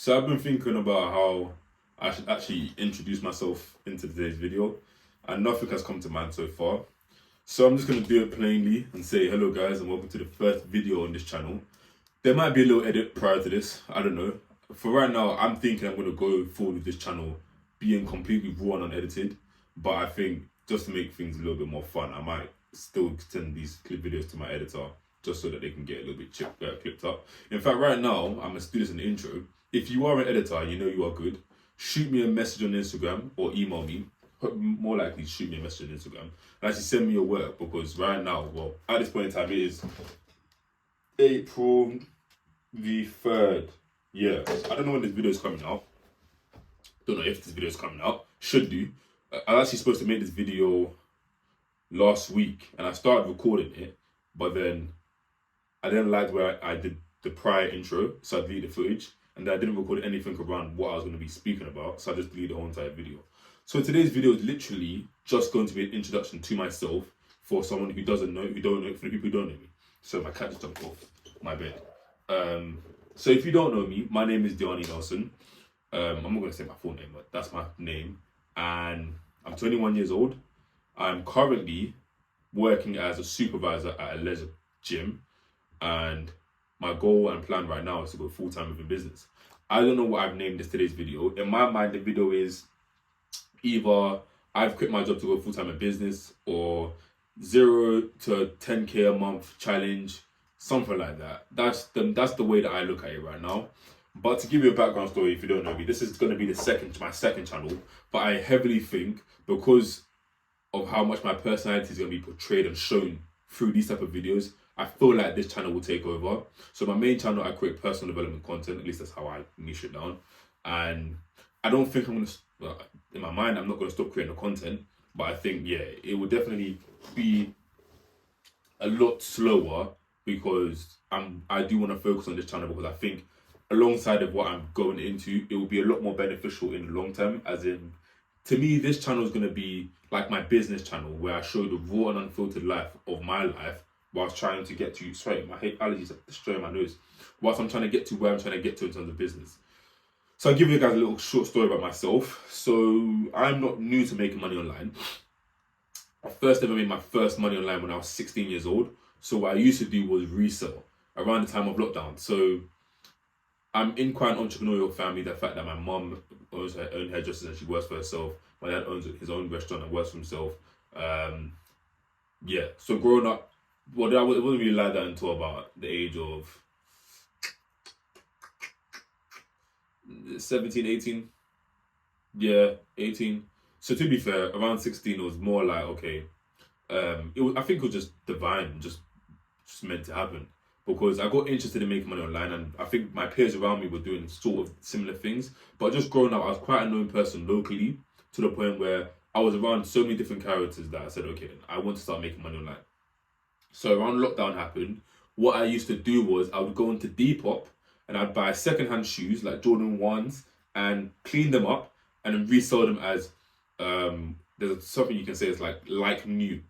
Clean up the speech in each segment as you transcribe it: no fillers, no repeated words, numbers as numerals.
So I've been thinking about how I should actually introduce myself into today's video, and nothing has come to mind so far. So I'm just going to do it plainly and say hello guys and welcome to the first video on this channel. There might be a little edit prior to this, I don't know. For right now, I'm thinking I'm going to go forward with this channel being completely raw and unedited, but I think just to make things a little bit more fun, I might still send these clip videos to my editor just so that they can get a little bit clipped up. In fact, right now, I'm going to do this in the intro. If you are an editor and you know you are good, shoot me a message on Instagram or email me. More likely, shoot me a message on Instagram and actually send me your work, because right now, well, at this point in time, it is April the 3rd. Yeah, I don't know when this video is coming out. Don't know if this video is coming out. Should do. I was actually supposed to make this video last week and I started recording it, but then I didn't like where I did the prior intro, so I deleted the footage, and then I didn't record anything around what I was going to be speaking about, so I just deleted the whole entire video. So today's video is literally just going to be an introduction to myself for someone who doesn't know, who don't know, for the people who don't know me. So my cat just jumped off my bed. So if you don't know me, my name is Diani Nelson. I'm not going to say my full name, but that's my name. And I'm 21 years old. I'm currently working as a supervisor at a leisure gym. And my goal and plan right now is to go full-time within business. I don't know what I've named today's video. In my mind, the video is either I've quit my job to go full-time in business, or 0 to 10k a month challenge, something like that. That's the way that I look at it right now. But to give you a background story, if you don't know me, this is going to be my second channel. But I heavily think, because of how much my personality is going to be portrayed and shown through these type of videos, I feel like this channel will take over. So my main channel, I create personal development content. At least that's how I niche it down. And I don't think I'm going to, in my mind, I'm not going to stop creating the content. But I think, yeah, it will definitely be a lot slower, because I do want to focus on this channel, because I think alongside of what I'm going into, it will be a lot more beneficial in the long term. As in, to me, this channel is going to be like my business channel, where I show the raw and unfiltered life of my life, whilst trying to get to, sorry, my allergies are destroying my nose, whilst I'm trying to get to where I'm trying to get to in terms of business. So I'll give you guys a little short story about myself. So I'm not new to making money online. I first ever made my first money online when I was 16 years old. So what I used to do was resell around the time of lockdown. So I'm in quite an entrepreneurial family. The fact that my mum owns her own hairdressers and she works for herself. My dad owns his own restaurant and works for himself. Yeah, so growing up, well, it wasn't really like that until about the age of 17, 18. Yeah, 18. So to be fair, around 16, it was more like, okay, I think it was just divine, just meant to happen. Because I got interested in making money online, and I think my peers around me were doing sort of similar things. But just growing up, I was quite a known person locally, to the point where I was around so many different characters that I said, okay, I want to start making money online. So around lockdown happened, what I used to do was I would go into Depop and I'd buy secondhand shoes like Jordan 1s and clean them up and then resell them as, there's something you can say is like new.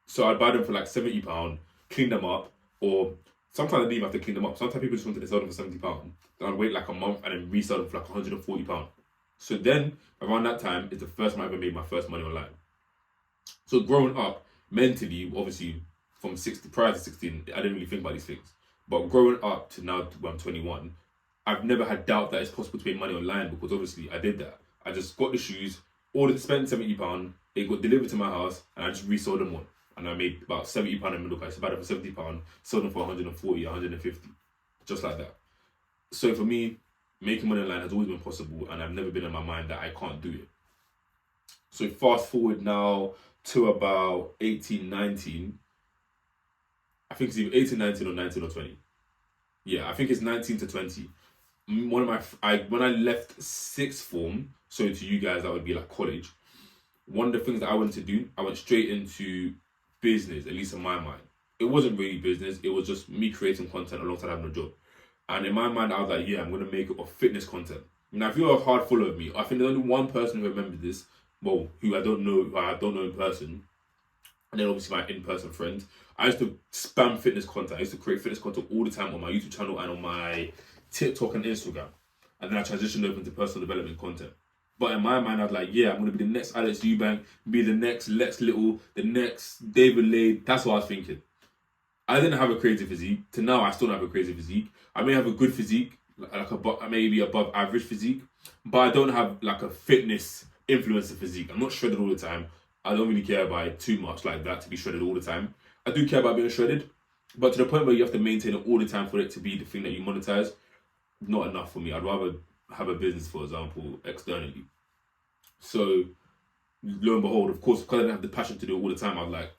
So I'd buy them for like £70, clean them up, or sometimes I didn't even have to clean them up. Sometimes people just wanted to sell them for £70. Then I'd wait like a month and then resell them for like £140. So then around that time is the first time I ever made my first money online. So growing up, mentally, obviously, from 16, prior to 16, I didn't really think about these things. But growing up to now, when I'm 21, I've never had doubt that it's possible to make money online, because obviously I did that. I just got the shoes, spent £70, it got delivered to my house, and I just resold them on. And I made about £70 in middle price. I bought them for £70, sold them for 140, 150, just like that. So for me, making money online has always been possible, and I've never been in my mind that I can't do it. So fast forward now to about 18, 19. I think it's either 18, 19 or 19 or 20. Yeah, I think it's 19 to 20. When I left sixth form, so to you guys that would be like college, one of the things that I wanted to do, I went straight into business, at least in my mind. It wasn't really business, it was just me creating content alongside having a job. And in my mind, I was like, yeah, I'm going to make it of fitness content. Now, if you're a hard follower of me, I think there's only one person who remembers this, well, who I don't know in person, and then obviously my in-person friends. I used to spam fitness content. I used to create fitness content all the time on my YouTube channel and on my TikTok and Instagram. and then I transitioned over into personal development content. But in my mind, I was like, yeah, I'm going to be the next Alex Eubank, be the next Lex Little, the next David Lade. That's what I was thinking. I didn't have a crazy physique. To now, I still don't have a crazy physique. I may have a good physique, maybe above average physique, but I don't have like a fitness influencer physique. I'm not shredded all the time. I don't really care about it too much like that to be shredded all the time. I do care about being shredded, but to the point where you have to maintain it all the time for it to be the thing that you monetize, not enough for me. I'd rather have a business, for example, externally. So, lo and behold, of course, because I didn't have the passion to do it all the time, I was like,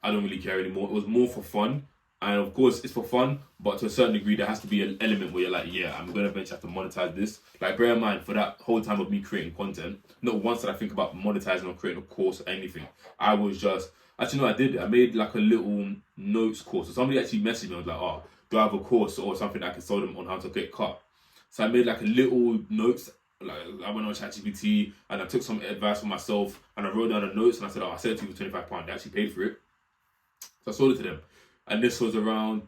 I don't really care anymore. It was more for fun. And of course, it's for fun, but to a certain degree, there has to be an element where you're like, yeah, I'm going to eventually have to monetize this. Like, bear in mind, for that whole time of me creating content, not once did I think about monetizing or creating a course or anything. I was just, actually, no, I did. I made like a little notes course. So somebody actually messaged me and was like, oh, do I have a course or something that I can sell them on how to get cut? So I made like a little notes. Like, I went on ChatGPT and I took some advice for myself and I wrote down the notes and I said, oh, I sent it to you for £25. They actually paid for it. So I sold it to them. And this was around,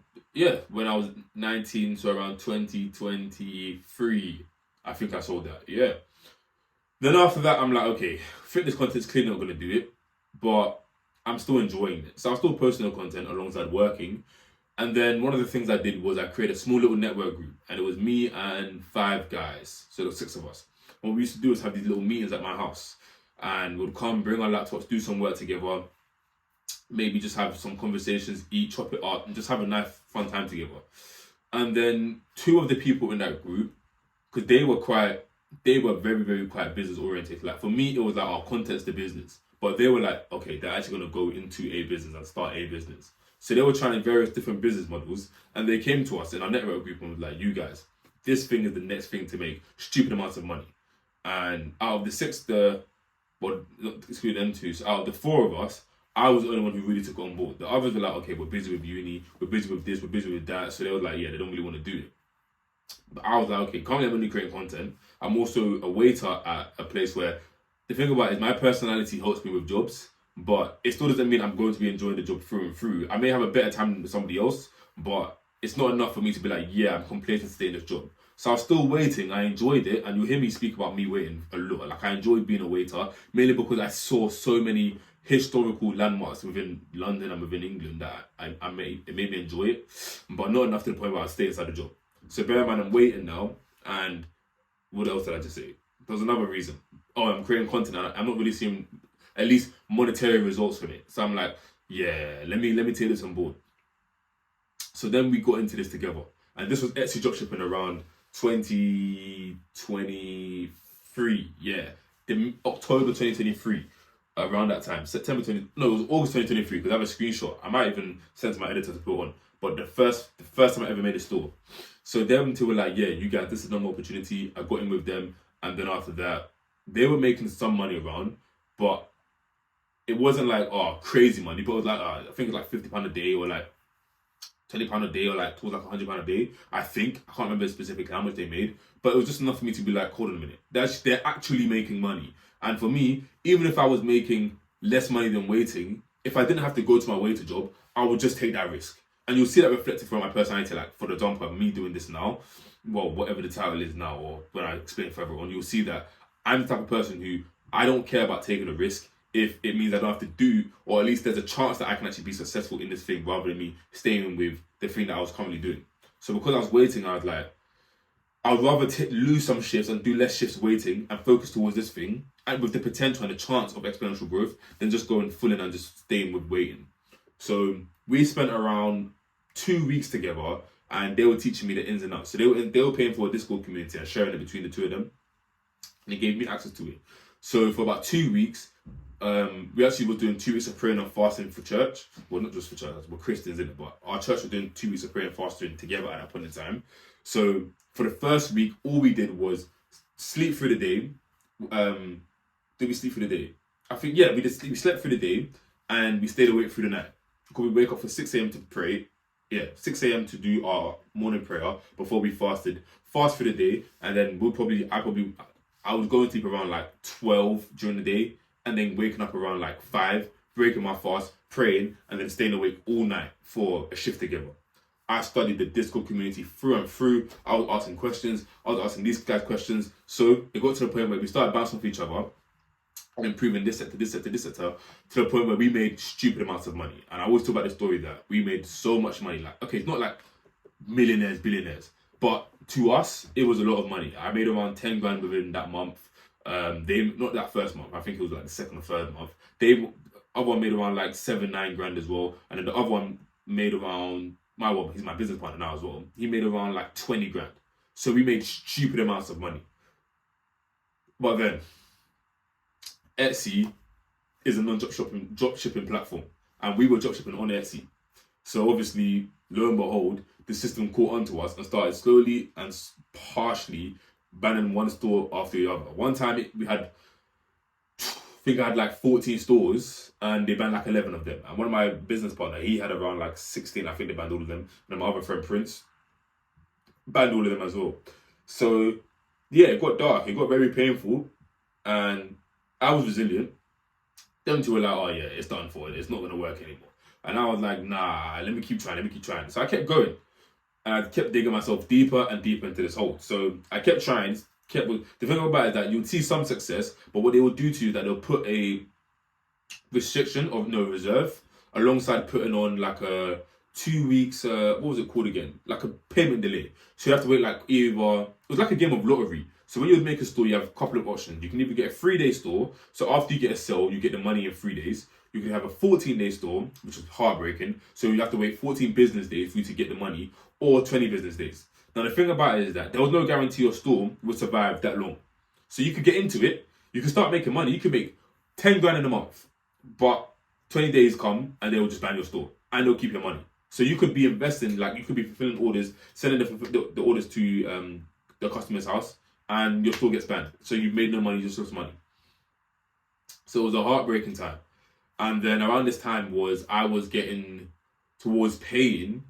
when I was 19, so around 2023, I think I sold that, yeah. Then after that, I'm like, okay, fitness content's clearly not going to do it, but I'm still enjoying it. So I'm still posting content alongside working. And then one of the things I did was I created a small little network group. And it was me and 5 guys, so there were 6 of us. What we used to do is have these little meetings at my house. And we'd come, bring our laptops, do some work together, maybe just have some conversations, eat, chop it up, and just have a nice, fun time together. And then 2 of the people in that group, because they were very, very quite business oriented. Like for me, it was like, our content's the business. But they were like, okay, they're actually going to go into a business and start a business. So they were trying various different business models, and they came to us in our network group and was like, you guys, this thing is the next thing to make stupid amounts of money. And out of the 6, exclude them 2, so out of the 4 of us, I was the only one who really took it on board. The others were like, okay, we're busy with uni, we're busy with this, we're busy with that. So they were like, yeah, they don't really want to do it. But I was like, okay, currently I'm only creating content. I'm also a waiter at a place where the thing about it is my personality helps me with jobs, but it still doesn't mean I'm going to be enjoying the job through and through. I may have a better time than somebody else, but it's not enough for me to be like, yeah, I'm complacent to stay in this job. So I was still waiting. I enjoyed it, and you'll hear me speak about me waiting a lot. Like, I enjoyed being a waiter, mainly because I saw so many historical landmarks within London and within England that it made me enjoy it, but not enough to the point where I stay inside the job. So bear in mind, I'm waiting now, and what else did I just say? There was another reason. Oh, I'm creating content, and I'm not really seeing at least monetary results from it. So I'm like, yeah, let me take this on board. So then we got into this together, and this was Etsy dropshipping around 2023, the October 2023. Around that time, it was August 2023, because I have a screenshot. I might even send to my editor to put on. But the first time I ever made a store. So them two were like, yeah, you guys, this is another opportunity. I got in with them. And then after that, they were making some money around, but it wasn't like, oh, crazy money. But it was like, I think it was like £50 a day, or like £20 a day, or like towards like £100 a day. I think. I can't remember specifically how much they made. But it was just enough for me to be like, hold on a minute. They're actually making money. And for me, even if I was making less money than waiting, if I didn't have to go to my waiter job, I would just take that risk. And you'll see that reflected from my personality. Like, for example, of me doing this now, well, whatever the title is now, or when I explain further on, you'll see that I'm the type of person who, I don't care about taking a risk if it means I don't have to do, or at least there's a chance that I can actually be successful in this thing, rather than me staying with the thing that I was currently doing. So because I was waiting, I was like, I'd rather lose some shifts and do less shifts waiting and focus towards this thing, and with the potential and the chance of exponential growth, than just going full in and just staying with waiting. So we spent around 2 weeks together, and they were teaching me the ins and outs. So they were paying for a Discord community and sharing it between the 2 of them, and they gave me access to it. So for about 2 weeks, we actually were doing 2 weeks of praying and fasting for church. Well, not just for church, we're Christians in it, but our church was doing 2 weeks of praying and fasting together at that point in time. So for the first week, all we did was sleep through the day. Did we sleep through the day? I think, yeah, we slept through the day, and we stayed awake through the night. Because we wake up for 6 a.m. to pray. 6 a.m. to do our morning prayer before we fasted. Fast for the day, and then I would go and sleep around like 12 during the day, and then waking up around like 5, breaking my fast, praying, and then staying awake all night for a shift together. I studied the Discord community through and through. I was asking questions. I was asking these guys questions. So it got to the point where we started bouncing off each other and improving this sector, this sector, this sector, to the point where we made stupid amounts of money. And I always talk about the story that we made so much money. Like, okay, it's not like millionaires, billionaires, but to us, it was a lot of money. I made around 10 grand within that month. They not that first month. I think it was like the second or third month. Other one made around like 7-9 grand as well, and then the other one made around he's my business partner now as well. He made around like 20 grand. So we made stupid amounts of money. But then Etsy is a drop shipping platform, and we were drop shipping on Etsy. So obviously, lo and behold, the system caught on to us and started slowly and partially banning one store after the other. One time we had, I had like 14 stores and they banned like 11 of them. And one of my business partner, he had around like 16. I think they banned all of them. And then my other friend Prince banned all of them as well. So yeah, it got dark. It got very painful. And I was resilient. Them two were like, oh yeah, it's done for it. It's not going to work anymore. And I was like, nah, let me keep trying. So I kept going. And I kept digging myself deeper and deeper into this hole. So I kept trying. The thing about it is that you'll see some success, but what they will do to you is that they'll put a restriction of no reserve alongside putting on like a 2 weeks, what was it called again? Like a payment delay. So you have to wait like it was like a game of lottery. So when you make a store, you have a couple of options. You can either get a 3-day store. So after you get a sale, you get the money in 3 days. You can have a 14-day store, which is heartbreaking. So you have to wait 14 business days for you to get the money, or 20 business days. Now, the thing about it is that there was no guarantee your store would survive that long. So you could get into it, you can start making money, you could make 10 grand in a month, but 20 days come and they will just ban your store and they'll keep your money. So you could be investing, like you could be fulfilling orders, sending the orders to the customer's house, and your store gets banned. So you've made no money, you just lost money. So it was a heartbreaking time. And then around this time I was getting towards paying.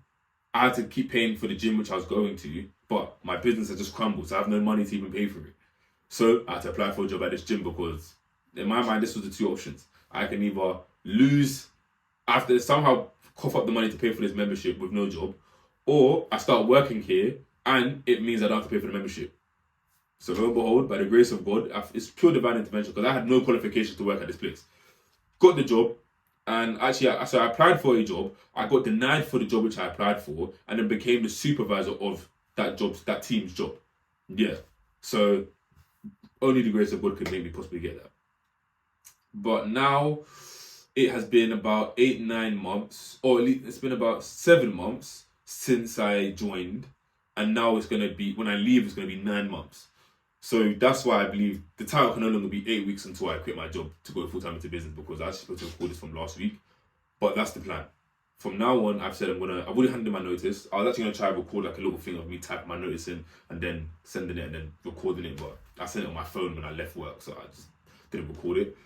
I had to keep paying for the gym which I was going to, but my business had just crumbled, so I have no money to even pay for it. So I had to apply for a job at this gym because in my mind, this was the two options. I can either lose, after somehow cough up the money to pay for this membership with no job, or I start working here and it means I don't have to pay for the membership. So lo and behold, by the grace of God, it's pure divine intervention because I had no qualifications to work at this place. Got the job. And actually, so I applied for a job. I got denied for the job which I applied for, and then became the supervisor of that team's job. Yeah. So only the grace of God could make me possibly get that. But now it has been about 8-9 months, or at least it's been about 7 months since I joined, and now it's gonna be, when I leave, it's gonna be 9 months. So that's why I believe the title can no longer be 8 weeks until I quit my job to go full-time into business, because I was supposed to record this from last week. But that's the plan. From now on, I've said I've already handed in my notice. I was actually going to try and record like a little thing of me typing my notice in and then sending it and then recording it. But I sent it on my phone when I left work, so I just didn't record it.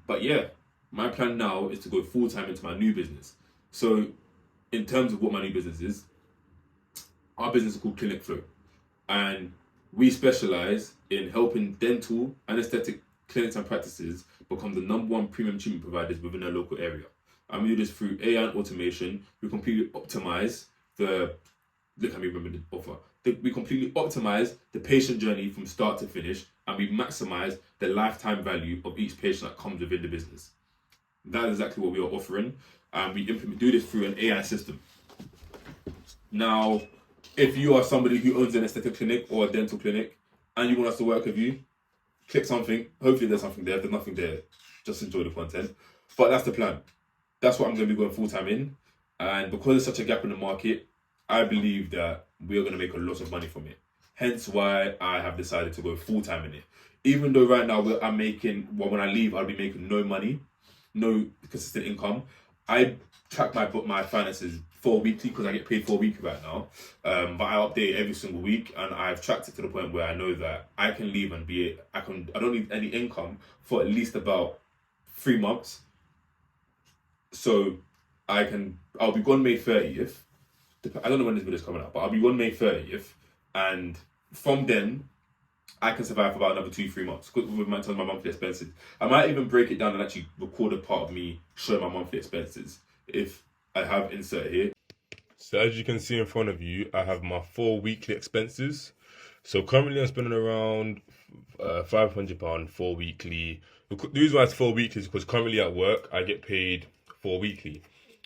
But yeah, my plan now is to go full-time into my new business. So in terms of what my new business is, our business is called Clinic Flow. And we specialize in helping dental and aesthetic clinics and practices become the #1 premium treatment providers within their local area. And we do this through AI and automation. We completely optimize we completely optimize the patient journey from start to finish, and we maximize the lifetime value of each patient that comes within the business. That is exactly what we are offering, and we do this through an AI system. Now, if you are somebody who owns an aesthetic clinic or a dental clinic and you want us to work with you, click something. Hopefully there's something there. If there's nothing there, just enjoy the content. But that's the plan. That's what I'm going to be going full-time in. And because there's such a gap in the market, I believe that we are going to make a lot of money from it. Hence why I have decided to go full-time in it. Even though right now when I leave, I'll be making no money, no consistent income. I track my finances for weekly because I get paid for a week right now. But I update every single week, and I've tracked it to the point where I know that I can leave and I don't need any income for at least about 3 months. So I'll be gone May 30th. I don't know when this video is coming out, but I'll be gone May 30th, and from then I can survive for about another 2-3 months with my monthly expenses. I might even break it down and actually record a part of me showing my monthly expenses if I have insert here. So as you can see in front of you, I have my 4 weekly expenses. So currently I'm spending around £500 4 weekly. The reason why it's 4 weekly is because currently at work I get paid 4 weekly.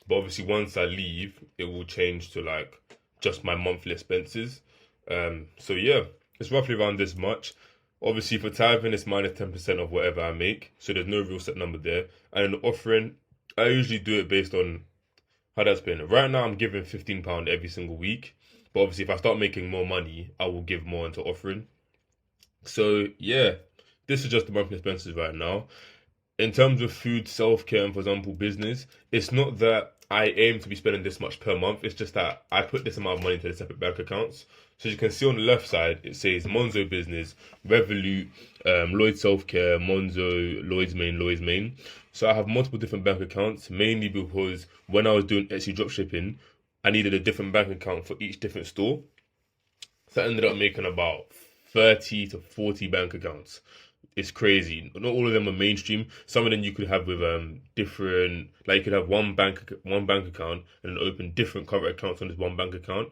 But obviously once I leave, it will change to like just my monthly expenses. So yeah, it's roughly around this much. Obviously for tithing it's minus 10% of whatever I make. So there's no real set number there. And in offering, I usually do it based on how that's been. Right now, I'm giving £15 every single week, but obviously, if I start making more money, I will give more into offering. So yeah, this is just the monthly expenses right now. In terms of food, self care, and for example, business, it's not that I aim to be spending this much per month. It's just that I put this amount of money into the separate bank accounts. So as you can see on the left side, it says Monzo Business, Revolut, Lloyd Self Care, Monzo, Lloyd's Main, Lloyd's Main. So I have multiple different bank accounts, mainly because when I was doing Etsy dropshipping, I needed a different bank account for each different store. So I ended up making about 30 to 40 bank accounts. It's crazy. Not all of them are mainstream. Some of them you could have with different, like you could have one bank account and then open different current accounts on this one bank account.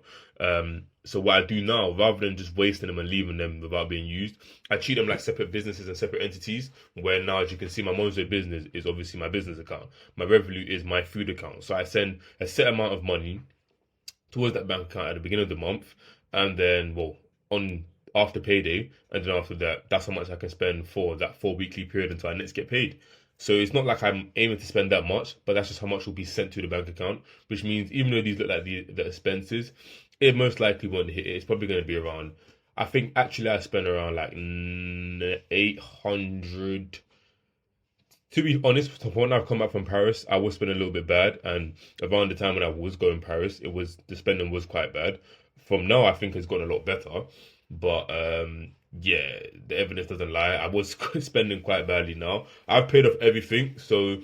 So what I do now, rather than just wasting them and leaving them without being used, I treat them like separate businesses and separate entities. Where now, as you can see, my Monzo business is obviously my business account. My Revolut is my food account. So I send a set amount of money towards that bank account at the beginning of the month, and then on after payday, and then after that, that's how much I can spend for that 4 weekly period until I next get paid. So it's not like I'm aiming to spend that much, but that's just how much will be sent to the bank account. Which means even though these look like the expenses, it most likely won't hit it. It's probably going to be around. I think actually I spent around like 800. To be honest, when I've come back from Paris, I was spending a little bit bad, and around the time when I was going Paris, it was the spending was quite bad. From now, I think it's gotten a lot better, but yeah, the evidence doesn't lie. I was spending quite badly now. I've paid off everything, so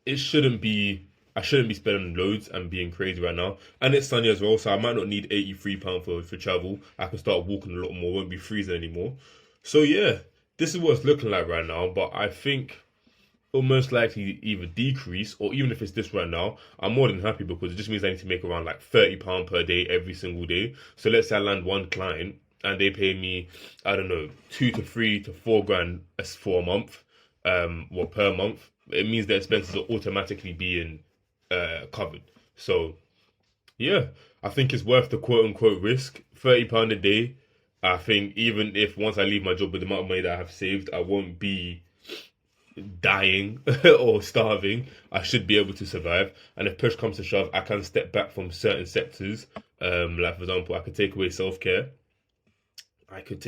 it shouldn't be. I shouldn't be spending loads and being crazy right now. And it's sunny as well, so I might not need £83 for travel. I can start walking a lot more, won't be freezing anymore. So yeah, this is what it's looking like right now. But I think it'll most likely either decrease, or even if it's this right now, I'm more than happy because it just means I need to make around like £30 per day every single day. So let's say I land one client and they pay me, I don't know, 2 to 3 to 4 grand for a month, well per month. It means the expenses are automatically being covered. So yeah, I think it's worth the quote unquote risk. £30 a day. I think even if once I leave my job with the amount of money that I have saved, I won't be dying or starving. I should be able to survive. And if push comes to shove, I can step back from certain sectors. Like for example, I could take away self care. I could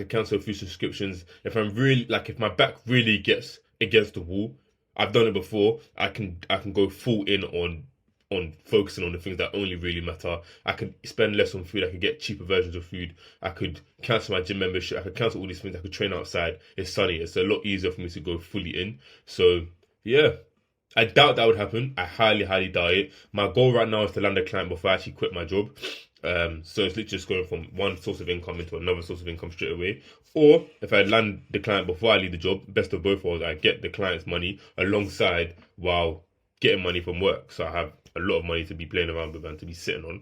cancel a few subscriptions. If I'm really like, if my back really gets against the wall, I've done it before. I can go full in on focusing on the things that only really matter. I could spend less on food. I could get cheaper versions of food. I could cancel my gym membership. I could cancel all these things. I could train outside. It's sunny. It's a lot easier for me to go fully in. So yeah, I doubt that would happen. I highly, highly doubt it. My goal right now is to land a client before I actually quit my job. So it's literally just going from one source of income into another source of income straight away. Or if I land the client before I leave the job, best of both worlds, I get the client's money alongside while getting money from work. So I have a lot of money to be playing around with and to be sitting on.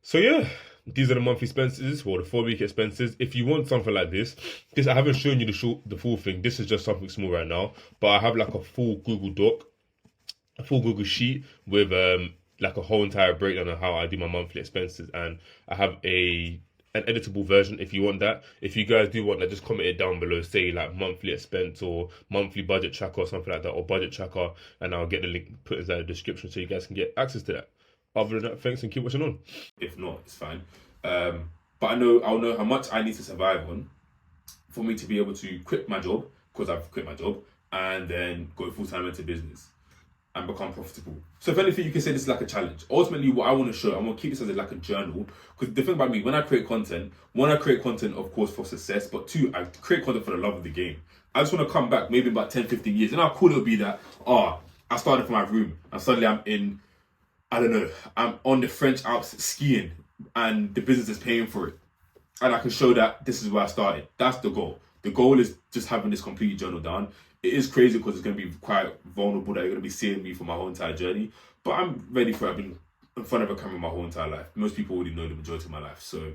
So yeah, these are the monthly expenses or the 4 week expenses. If you want something like this I haven't shown you the full thing. This is just something small right now, but I have like a full Google Doc, a full Google sheet with like a whole entire breakdown of how I do my monthly expenses, and I have an editable version if you want that. If you guys do want that, just comment it down below, say like monthly expense or monthly budget tracker or something like that, or budget tracker, and I'll get the link put inside the description so you guys can get access to that. Other than that, thanks and keep watching on. If not, it's fine. But I'll know how much I need to survive on for me to be able to quit my job, because I've quit my job, and then go full time into business and become profitable. So if anything, you can say this is like a challenge. Ultimately, what I want to show, I want to keep this as like a journal, because the thing about me, when I create content, one, I create content, of course, for success, but two, I create content for the love of the game. I just want to come back maybe about 10, 15 years, and how cool it'll be that, I started from my room, and suddenly I'm in, I don't know, I'm on the French Alps skiing, and the business is paying for it. And I can show that this is where I started. That's the goal. The goal is just having this completely journal down. It is crazy because it's going to be quite vulnerable that you're going to be seeing me for my whole entire journey. But I'm ready for it. I've been in front of a camera my whole entire life. Most people already know the majority of my life. So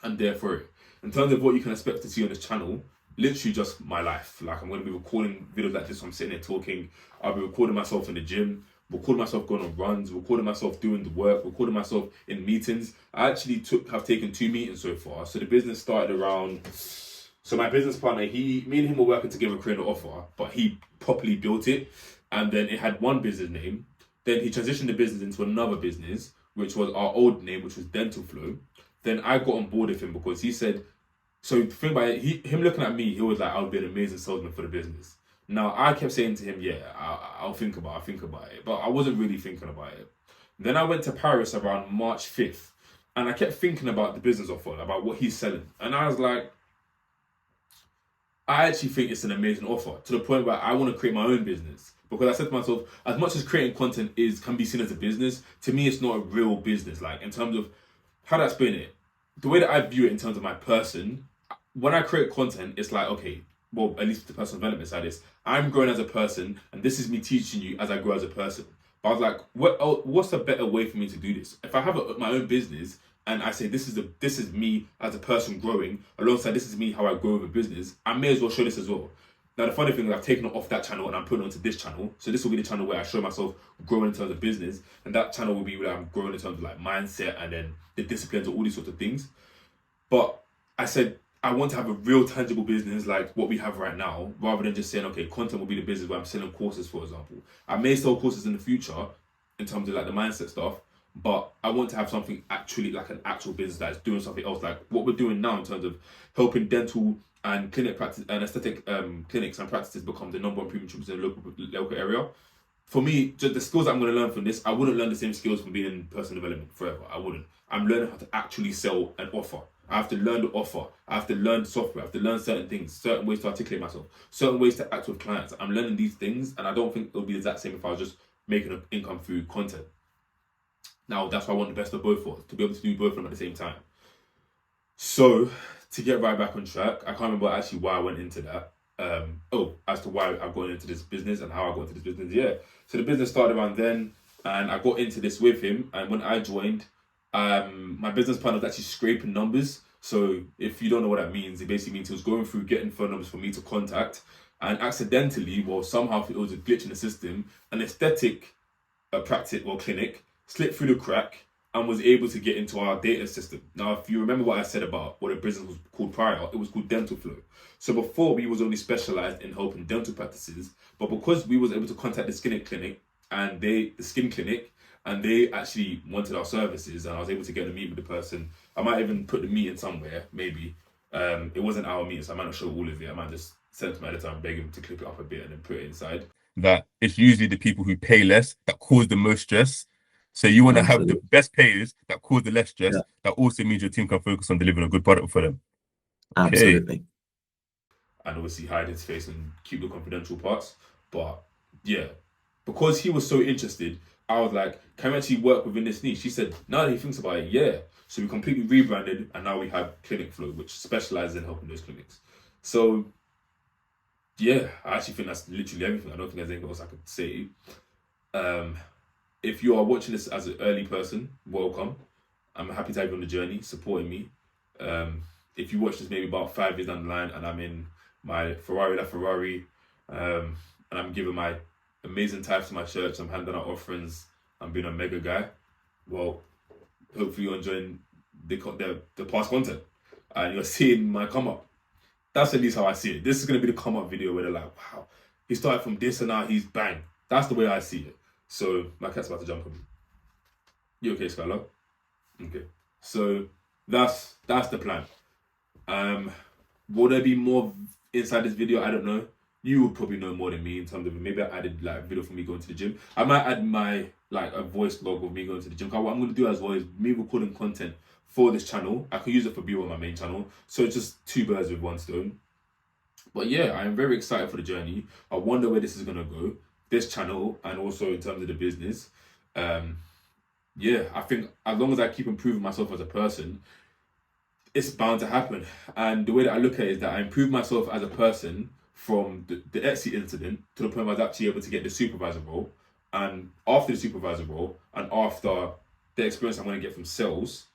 I'm there for it. In terms of what you can expect to see on this channel, literally just my life. Like, I'm going to be recording videos like this. I'm sitting here talking. I'll be recording myself in the gym, recording myself going on runs, recording myself doing the work, recording myself in meetings. I actually have taken 2 meetings so far. So the business started around... So my business partner, me and him were working together creating an offer, but he properly built it. And then it had one business name. Then he transitioned the business into another business, which was our old name, which was Dental Flow. Then I got on board with him because he said... So the thing about it, him looking at me, he was like, I'll be an amazing salesman for the business. Now, I kept saying to him, yeah, I'll think about it. But I wasn't really thinking about it. Then I went to Paris around March 5th. And I kept thinking about the business offer, about what he's selling. And I was like, I actually think it's an amazing offer, to the point where I want to create my own business. Because I said to myself, as much as creating content can be seen as a business, to me it's not a real business. Like, in terms of, how do I explain it? The way that I view it in terms of my person, when I create content, it's like, okay, well, at least the personal development side is, I'm growing as a person, and this is me teaching you as I grow as a person. But I was like, what's a better way for me to do this? If I have my own business, and I say this is me as a person growing, alongside this is me how I grow with a business, I may as well show this as well. Now, the funny thing is I've taken it off that channel and I'm putting it onto this channel. So this will be the channel where I show myself growing in terms of business. And that channel will be where I'm growing in terms of like mindset and then the disciplines and all these sorts of things. But I said, I want to have a real tangible business like what we have right now, rather than just saying, okay, content will be the business where I'm selling courses, for example. I may sell courses in the future in terms of like the mindset stuff, but I want to have something actually like an actual business that is doing something else, like what we're doing now in terms of helping dental and clinic practice and aesthetic clinics and practices become the number one premium treatments in the local area. For me, just the skills that I'm going to learn from this, I wouldn't learn the same skills from being in personal development forever. I wouldn't. I'm learning how to actually sell an offer. I have to learn the offer. I have to learn software. I have to learn certain things, certain ways to articulate myself, certain ways to act with clients. I'm learning these things, and I don't think it'll be the exact same if I was just making an income through content. Now, that's why I want the best of both worlds, to be able to do both of them at the same time. So, to get right back on track, I can't remember actually why I went into that. As to why I got into this business and how I got into this business. Yeah. So the business started around then, and I got into this with him. And when I joined, my business partner was actually scraping numbers. So if you don't know what that means, it basically means he was going through getting phone numbers for me to contact, and accidentally, well, somehow it was a glitch in the system, an aesthetic practice or clinic slipped through the crack and was able to get into our data system. Now, if you remember what I said about what a business was called prior, it was called Dental Flow. So before, we was only specialized in helping dental practices, but because we was able to contact the skin clinic and the skin clinic, and they actually wanted our services, and I was able to get a meet with the person. I might even put the meeting somewhere, maybe. It wasn't our meeting, so I might not show all of it. I might just send it to my editor and beg him to clip it up a bit and then put it inside. That it's usually the people who pay less that cause the most stress. So you want to have the best payers that cause the less stress. Yeah. That also means your team can focus on delivering a good product for them. Absolutely. Okay. And obviously hide his face and keep the confidential parts. But yeah, because he was so interested, I was like, can we actually work within this niche? He said, now that he thinks about it, yeah. So we completely rebranded, and now we have Clinic Flow, which specializes in helping those clinics. So yeah, I actually think that's literally everything. I don't think there's anything else I could say. If you are watching this as an early person, welcome. I'm happy to have you on the journey, supporting me. If you watch this maybe about 5 years down the line, and I'm in my Ferrari, and I'm giving my amazing tithes to my church, I'm handing out offerings, I'm being a mega guy, well, hopefully you're enjoying the past content and you're seeing my come up. That's at least how I see it. This is going to be the come up video where they're like, wow, he started from this and now he's bang. That's the way I see it. So my cat's about to jump on me. You okay, Skylar? Okay. So that's the plan. Will there be more inside this video? I don't know. You would probably know more than me in terms of maybe I added like a video for me going to the gym. I might add my like a voice log of me going to the gym. What I'm going to do as well is me recording content for this channel. I could use it for B on my main channel. So it's just 2 birds with 1 stone. But yeah, I'm very excited for the journey. I wonder where this is going to go. This channel and also in terms of the business. Yeah, I think as long as I keep improving myself as a person, it's bound to happen. And the way that I look at it is that I improved myself as a person from the Etsy incident to the point where I was actually able to get the supervisor role. And after the supervisor role, and after the experience I'm going to get from sales,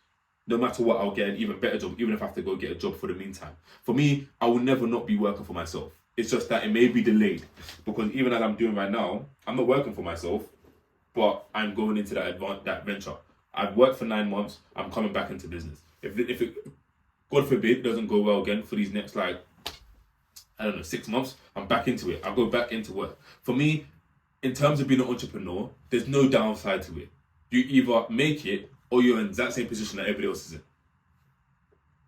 no matter what, I'll get an even better job, even if I have to go get a job for the meantime. For me, I will never not be working for myself. It's just that it may be delayed, because even as I'm doing right now, I'm not working for myself, but I'm going into that venture. I've worked for 9 months. I'm coming back into business. If it God forbid doesn't go well again for these next, like, I don't know, 6 months, I'm back into it. I'll go back into work. For me, in terms of being an entrepreneur, there's no downside to it. You either make it or you're in that same position that everybody else is in.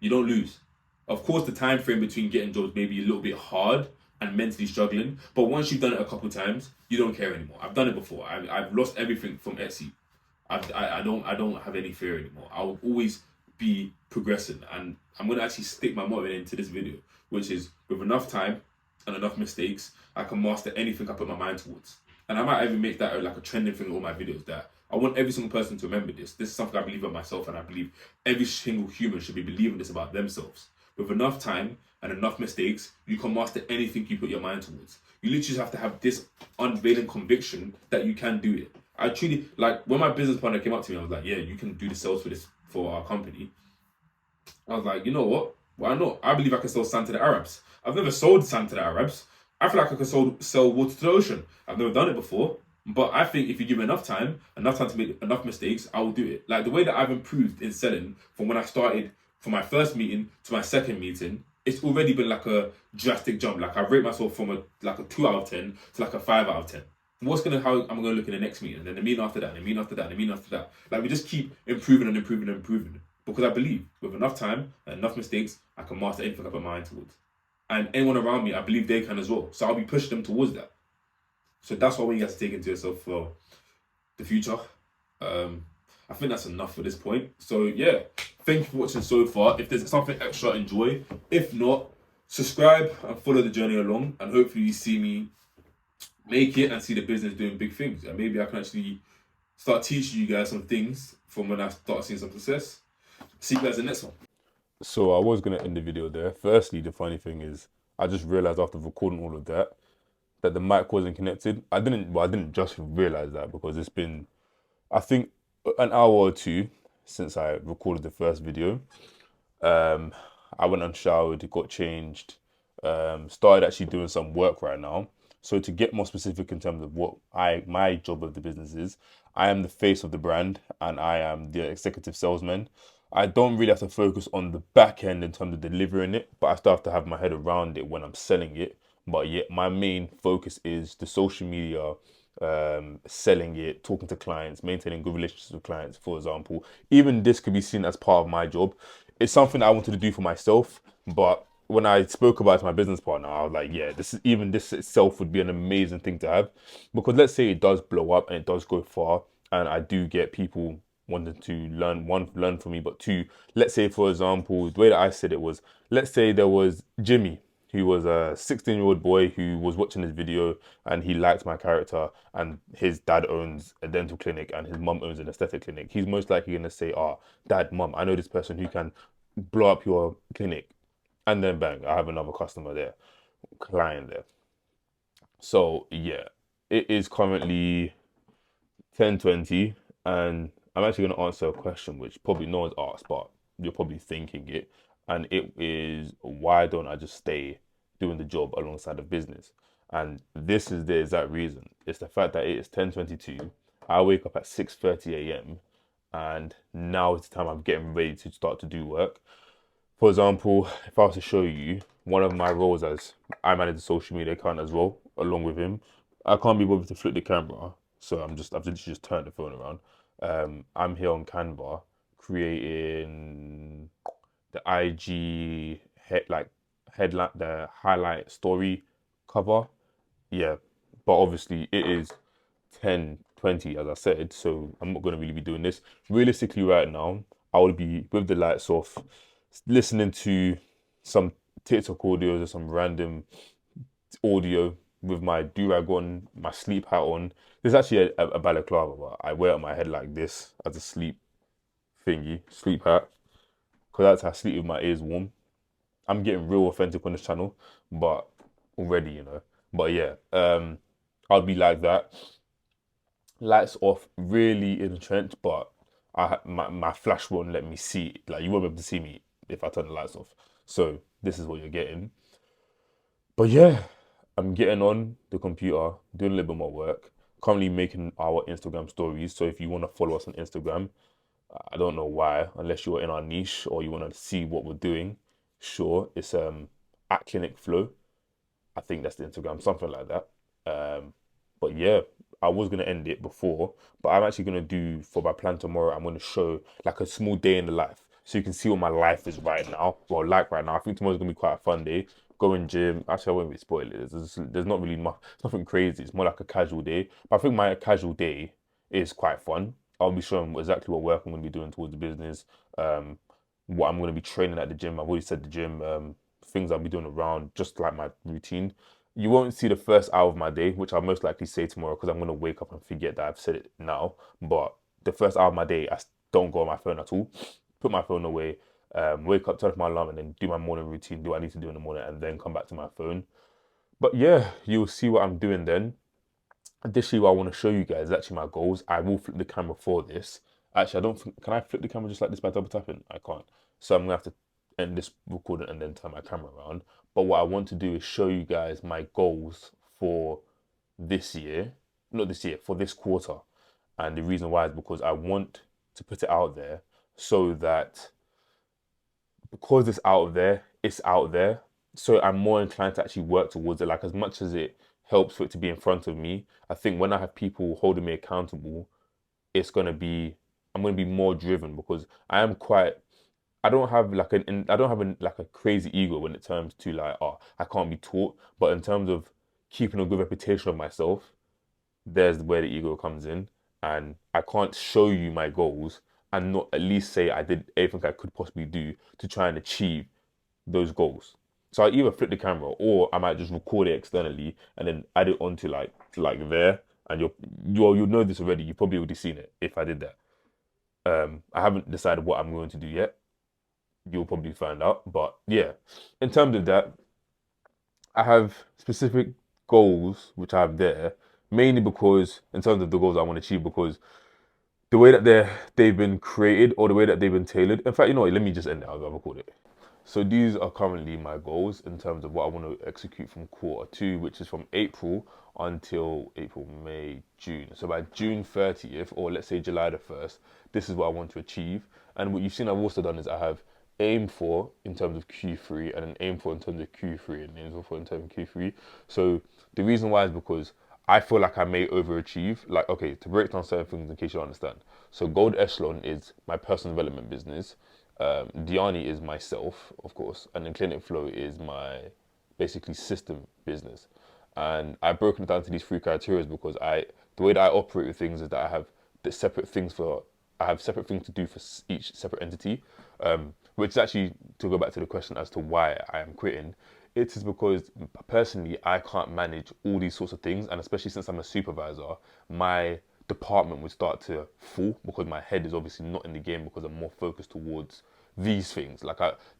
You don't lose. Of course, the time frame between getting jobs may be a little bit hard and mentally struggling, but once you've done it a couple of times, you don't care anymore. I've done it before. I've lost everything from Etsy. I don't have any fear anymore. I will always be progressing, and I'm gonna actually stick my motto into this video, which is with enough time and enough mistakes, I can master anything I put my mind towards. And I might even make that like a trending thing in all my videos, that I want every single person to remember this. This is something I believe in myself, and I believe every single human should be believing this about themselves. With enough time and enough mistakes, you can master anything you put your mind towards. You literally just have to have this unveiling conviction that you can do it. I truly, like, when my business partner came up to me, I was like, yeah, you can do the sales for our company. I was like, you know what? Why not? I believe I can sell sand to the Arabs. I've never sold sand to the Arabs. I feel like I can sell water to the ocean. I've never done it before. But I think if you give me enough time to make enough mistakes, I will do it. Like, the way that I've improved in selling from when I started from my first meeting to my second meeting, it's already been like a drastic jump. Like, I rate myself from a 2 out of 10 to like a 5 out of 10. How I'm gonna look in the next meeting, and then the meeting after that, and the meeting after that, and the meeting after that. Like, we just keep improving and improving and improving. Because I believe with enough time and enough mistakes, I can master anything I put my mind towards. And anyone around me, I believe they can as well. So I'll be pushing them towards that. So that's what you guys take into yourself for the future. I think that's enough for this point. So yeah, thank you for watching so far. If there's something extra, enjoy. If not, subscribe and follow the journey along. And hopefully you see me make it and see the business doing big things. And maybe I can actually start teaching you guys some things from when I start seeing some success. See you guys in the next one. So I was going to end the video there. Firstly, the funny thing is, I just realized after recording all of that the mic wasn't connected. I didn't just realize that, because it's been, I think, an hour or two since I recorded the first video. I went and showered, got changed, started actually doing some work right now. So to get more specific in terms of what my job of the business is, I am the face of the brand and I am the executive salesman. I don't really have to focus on the back end in terms of delivering it, but I still have to have my head around it when I'm selling it. But yet my main focus is the social media, selling it, talking to clients, maintaining good relationships with clients, for example. Even this could be seen as part of my job. It's something I wanted to do for myself, but when I spoke about it to my business partner, I was like, yeah, this itself would be an amazing thing to have, because let's say it does blow up and it does go far, and I do get people wanting to learn from me, but two, let's say, for example, the way that I said it was, let's say there was Jimmy, who was a 16-year-old boy who was watching this video and he liked my character, and his dad owns a dental clinic and his mum owns an aesthetic clinic. He's most likely going to say, dad, mum, I know this person who can blow up your clinic. And then bang, I have another customer there, client there. So yeah, it is currently 10:20, and I'm actually going to answer a question which probably no one's asked, but you're probably thinking it. And it is, why don't I just stay doing the job alongside the business? And this is the exact reason. It's the fact that it is 10:22. I wake up at 6:30 a.m. and now it's the time I'm getting ready to start to do work. For example, if I was to show you one of my roles, as I manage the social media account as well, along with him, I can't be bothered to flip the camera, so I've literally just turned the phone around. I'm here on Canva creating the IG headline, the highlight story cover. Yeah, but obviously it is 10:20, as I said, so I'm not going to really be doing this. Realistically, right now, I would be with the lights off, listening to some TikTok audios or some random audio with my do-rag on, my sleep hat on. There's actually a balaclava, but I wear it on my head like this as a sleep hat. because that's how sleep with my ears warm. I'm getting real authentic on this channel, but already, you know. But yeah, I'll be like that. Lights off, really in the trench, but my flash won't let me see it. Like you won't be able to see me if I turn the lights off. So this is what you're getting. But yeah, I'm getting on the computer, doing a little bit more work. Currently making our Instagram stories. So if you want to follow us on Instagram, I don't know why, unless you're in our niche or you want to see what we're doing. Sure, it's at Clinic Flow. I think that's the Instagram, something like that. But yeah, I was gonna end it before, but I'm actually gonna do for my plan tomorrow. I'm gonna show like a small day in the life, so you can see what my life is right now. Well, like right now, I think tomorrow's gonna be quite a fun day. Going gym. Actually, I won't be spoiling it. There's not really much, it's nothing crazy. It's more like a casual day. But I think my casual day is quite fun. I'll be showing exactly what work I'm gonna be doing towards the business. Um, what I'm gonna be training at the gym. I've already said the gym. Things I'll be doing around, just like my routine. You won't see the first hour of my day, which I'll most likely say tomorrow because I'm going to wake up and forget that I've said it now. But the first hour of my day, I don't go on my phone at all. Put my phone away, wake up, turn off my alarm, and then do my morning routine, do what I need to do in the morning, and then come back to my phone. But yeah, you'll see what I'm doing then. Additionally, what I want to show you guys is actually my goals. I will flip the camera for this. Actually, I don't think, can I flip the camera just like this by double tapping? I can't. So I'm gonna have to end this recording and then turn my camera around. But what I want to do is show you guys my goals for this year, not this year, for this quarter. And the reason why is because I want to put it out there so that because it's out there. So I'm more inclined to actually work towards it. Like as much as it helps for it to be in front of me, I think when I have people holding me accountable, it's gonna be I'm gonna be more driven because I am quite I don't have like I don't have like a crazy ego when it comes to like I can't be taught, but in terms of keeping a good reputation of myself, there's where the ego comes in, and I can't show you my goals and not at least say I did everything I could possibly do to try and achieve those goals. So I either flip the camera or I might just record it externally and then add it onto like there, and you'll know this already. You've probably already seen it if I did that. I haven't decided what I'm going to do yet. You'll probably find out, but yeah, in terms of that, I have specific goals which I have there, mainly because in terms of the goals I want to achieve, because the way that they've been created or the way that they've been tailored. In fact, you know what? Let me just end it. I'll record it. So these are currently my goals in terms of what I want to execute from quarter two, which is from April until April, May, June. So by June 30th, or let's say July the 1st, this is what I want to achieve. And what you've seen I've also done is I have aim for in terms of Q3 and an aim for in terms of Q3 and aim for in terms of Q3. So the reason why is because I feel like I may overachieve. Like, okay, to break down certain things in case you don't understand. So Gold Echelon is my personal development business. Diani is myself, of course, and then Clinic Flow is my basically system business. And I've broken it down to these three criteria because the way that I operate with things is that I have separate things to do for each separate entity, which is actually to go back to the question as to why I am quitting. It is because personally I can't manage all these sorts of things, and especially since I'm a supervisor, my department would start to fall because my head is obviously not in the game because I'm more focused towards these things.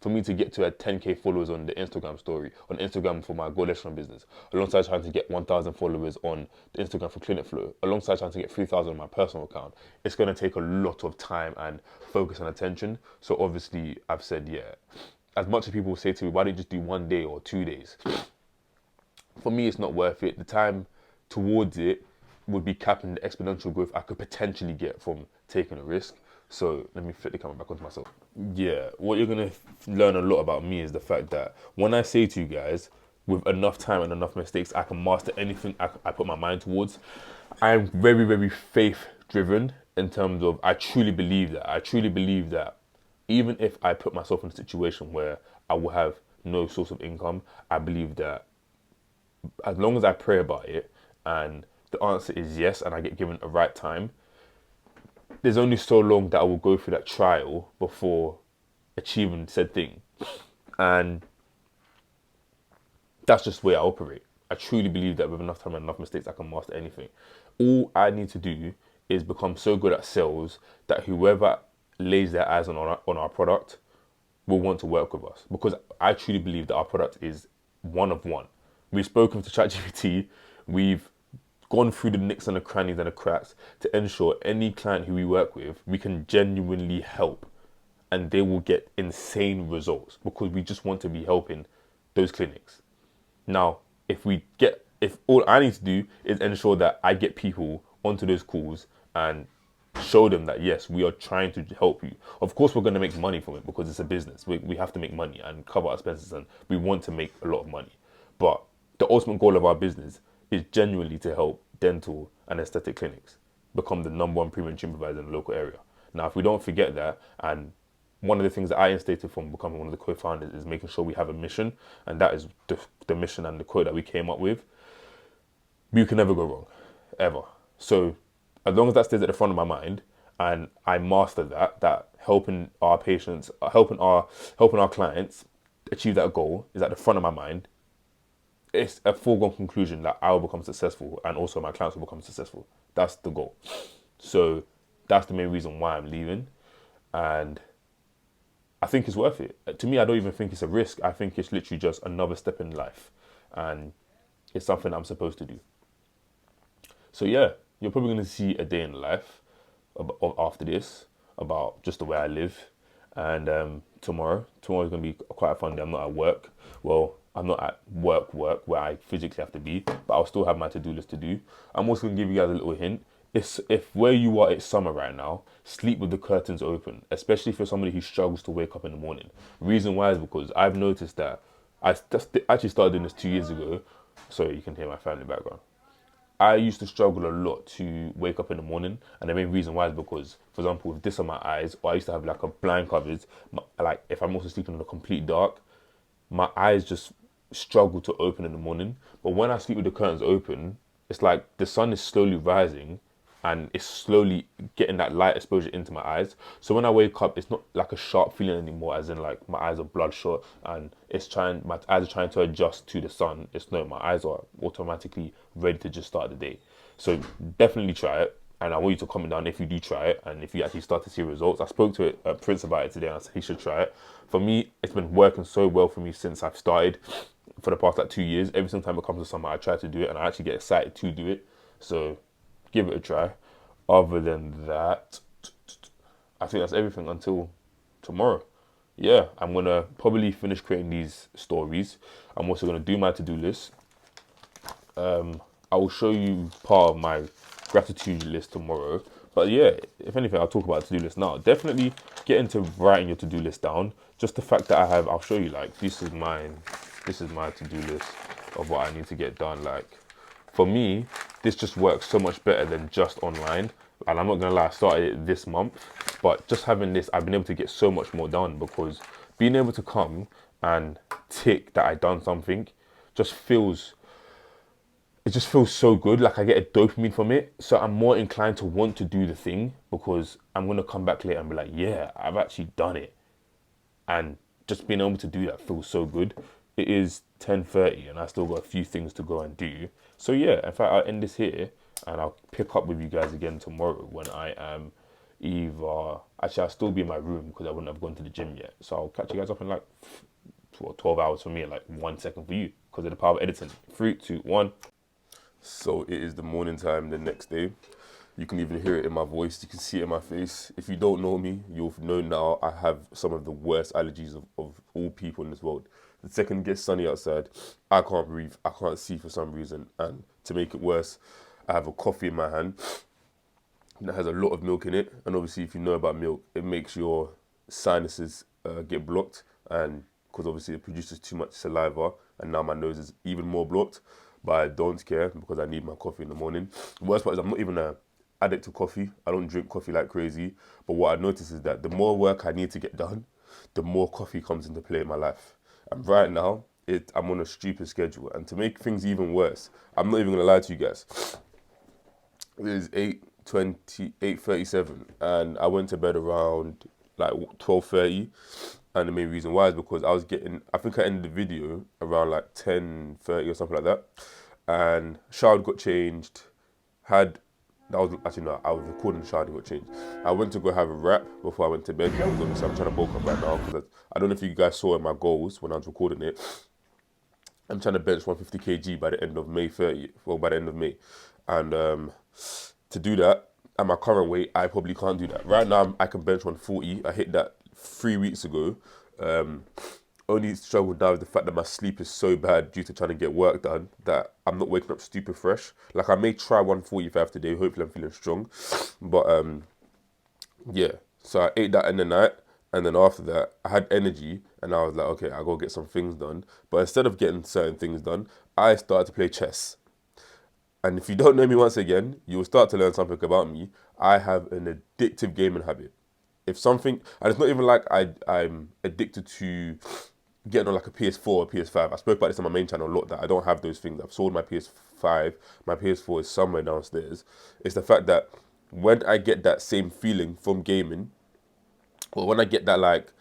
For me to get to a 10k followers on the Instagram story, on Instagram for my Gold Echelon business, alongside trying to get 1,000 followers on the Instagram for Clinic Flow, alongside trying to get 3,000 on my personal account, it's going to take a lot of time and focus and attention. So obviously I've said, yeah, as much as people say to me, why don't you just do 1 day or 2 days? For me, it's not worth it. The time towards it would be capping the exponential growth I could potentially get from taking a risk. So let me flip the camera back onto myself. Yeah, what you're gonna learn a lot about me is the fact that when I say to you guys, with enough time and enough mistakes, I can master anything I put my mind towards. I'm very, very faith driven in terms of I truly believe that. I truly believe that even if I put myself in a situation where I will have no source of income, I believe that as long as I pray about it and the answer is yes and I get given a right time, there's only so long that I will go through that trial before achieving said thing. And that's just the way I operate. I truly believe that with enough time and enough mistakes, I can master anything. All I need to do is become so good at sales that whoever lays their eyes on our product will want to work with us, because I truly believe that our product is one of one. We've spoken to ChatGPT, we've gone through the nicks and the crannies and the cracks to ensure any client who we work with, we can genuinely help, and they will get insane results, because we just want to be helping those clinics. Now, if all I need to do is ensure that I get people onto those calls and show them that yes, we are trying to help you. Of course, we're going to make money from it, because it's a business. We have to make money and cover our expenses, and we want to make a lot of money. But the ultimate goal of our business is genuinely to help dental and aesthetic clinics become the #1 premium gym provider in the local area. Now, if we don't forget that, and one of the things that I instated from becoming one of the co-founders is making sure we have a mission, and that is the mission and the quote that we came up with. You can never go wrong, ever. So as long as that stays at the front of my mind, and I master that helping our patients, helping our clients achieve that goal is at the front of my mind, it's a foregone conclusion that I will become successful, and also my clients will become successful. That's the goal. So that's the main reason why I'm leaving, and I think it's worth it. To me, I don't even think it's a risk. I think it's literally just another step in life, and it's something I'm supposed to do. So yeah, you're probably going to see a day in life after this, about just the way I live. And tomorrow's going to be quite a fun day. I'm not at work. Well, I'm not at work where I physically have to be, but I'll still have my to-do list to do. I'm also going to give you guys a little hint. If where you are, it's summer right now, sleep with the curtains open, especially if you're somebody who struggles to wake up in the morning. Reason why is because I've noticed that I actually started doing this 2 years ago. Sorry, you can hear my family background. I used to struggle a lot to wake up in the morning, and the main reason why is because, for example, with this on my eyes, or I used to have like a blind coverage, like if I'm also sleeping in the complete dark, my eyes just struggle to open in the morning. But when I sleep with the curtains open, it's like the sun is slowly rising, and it's slowly getting that light exposure into my eyes. So when I wake up, it's not like a sharp feeling anymore, as in like my eyes are bloodshot and my eyes are trying to adjust to the sun. It's no, my eyes are automatically ready to just start the day. So definitely try it. And I want you to comment down if you do try it and if you actually start to see results. I spoke to Prince about it today, and I said he should try it. For me, it's been working so well for me since I've started for the past like 2 years. Every single time it comes to summer, I try to do it, and I actually get excited to do it. So give it a try. Other than that, I think that's everything until tomorrow. Yeah, I'm going to probably finish creating these stories. I'm also going to do my to-do list. I will show you part of my gratitude list tomorrow. But yeah, if anything, I'll talk about the to-do list now. Definitely get into writing your to-do list down. Just the fact that I'll show you, like, this is my to-do list of what I need to get done. Like, for me, this just works so much better than just online. And I'm not gonna lie, I started it this month, but just having this, I've been able to get so much more done, because being able to come and tick that I done something just feels so good. Like I get a dopamine from it. So I'm more inclined to want to do the thing, because I'm gonna come back later and be like, yeah, I've actually done it. And just being able to do that feels so good. It is 10:30 and I still got a few things to go and do. So yeah, in fact, I'll end this here and I'll pick up with you guys again tomorrow when I am I'll still be in my room because I wouldn't have gone to the gym yet. So I'll catch you guys up in like 12 hours for me and like 1 second for you, because of the power of editing. 3, 2, 1. So it is the morning time the next day. You can even hear it in my voice. You can see it in my face. If you don't know me, you'll know now I have some of the worst allergies of all people in this world. The second it gets sunny outside, I can't breathe. I can't see for some reason. And to make it worse, I have a coffee in my hand that has a lot of milk in it. And obviously, if you know about milk, it makes your sinuses get blocked. And because obviously it produces too much saliva. And now my nose is even more blocked. But I don't care because I need my coffee in the morning. The worst part is I'm not even an addict to coffee. I don't drink coffee like crazy. But what I notice is that the more work I need to get done, the more coffee comes into play in my life. And right now, I'm on a stupid schedule. And to make things even worse, I'm not even going to lie to you guys. It is 8:37, and I went to bed around like 12:30. And the main reason why is because I think I ended the video around like 10:30 or something like that. And showered, got changed, had That was actually no, I was recording the shower, what changed. I went to go have a wrap before I went to bed. Because obviously I'm trying to bulk up right now. Because I don't know if you guys saw in my goals when I was recording it. I'm trying to bench 150 kg by the end of May 30th. Well, by the end of May. And to do that, at my current weight, I probably can't do that. Right now, I can bench 140. I hit that 3 weeks ago. Only struggle now is the fact that my sleep is so bad due to trying to get work done that I'm not waking up stupid fresh. Like, I may try 145 today. Hopefully I'm feeling strong. But yeah, so I ate that in the night, and then after that I had energy, and I was like, okay, I gotta get some things done. But instead of getting certain things done, I started to play chess. And if you don't know me, once again, you will start to learn something about me. I have an addictive gaming habit. If something, and it's not even like I'm addicted to getting on like a PS4 or PS5. I spoke about this on my main channel a lot, that I don't have those things. I've sold my PS5, my PS4 is somewhere downstairs. It's the fact that when I get that same feeling from gaming, or when I get that, like,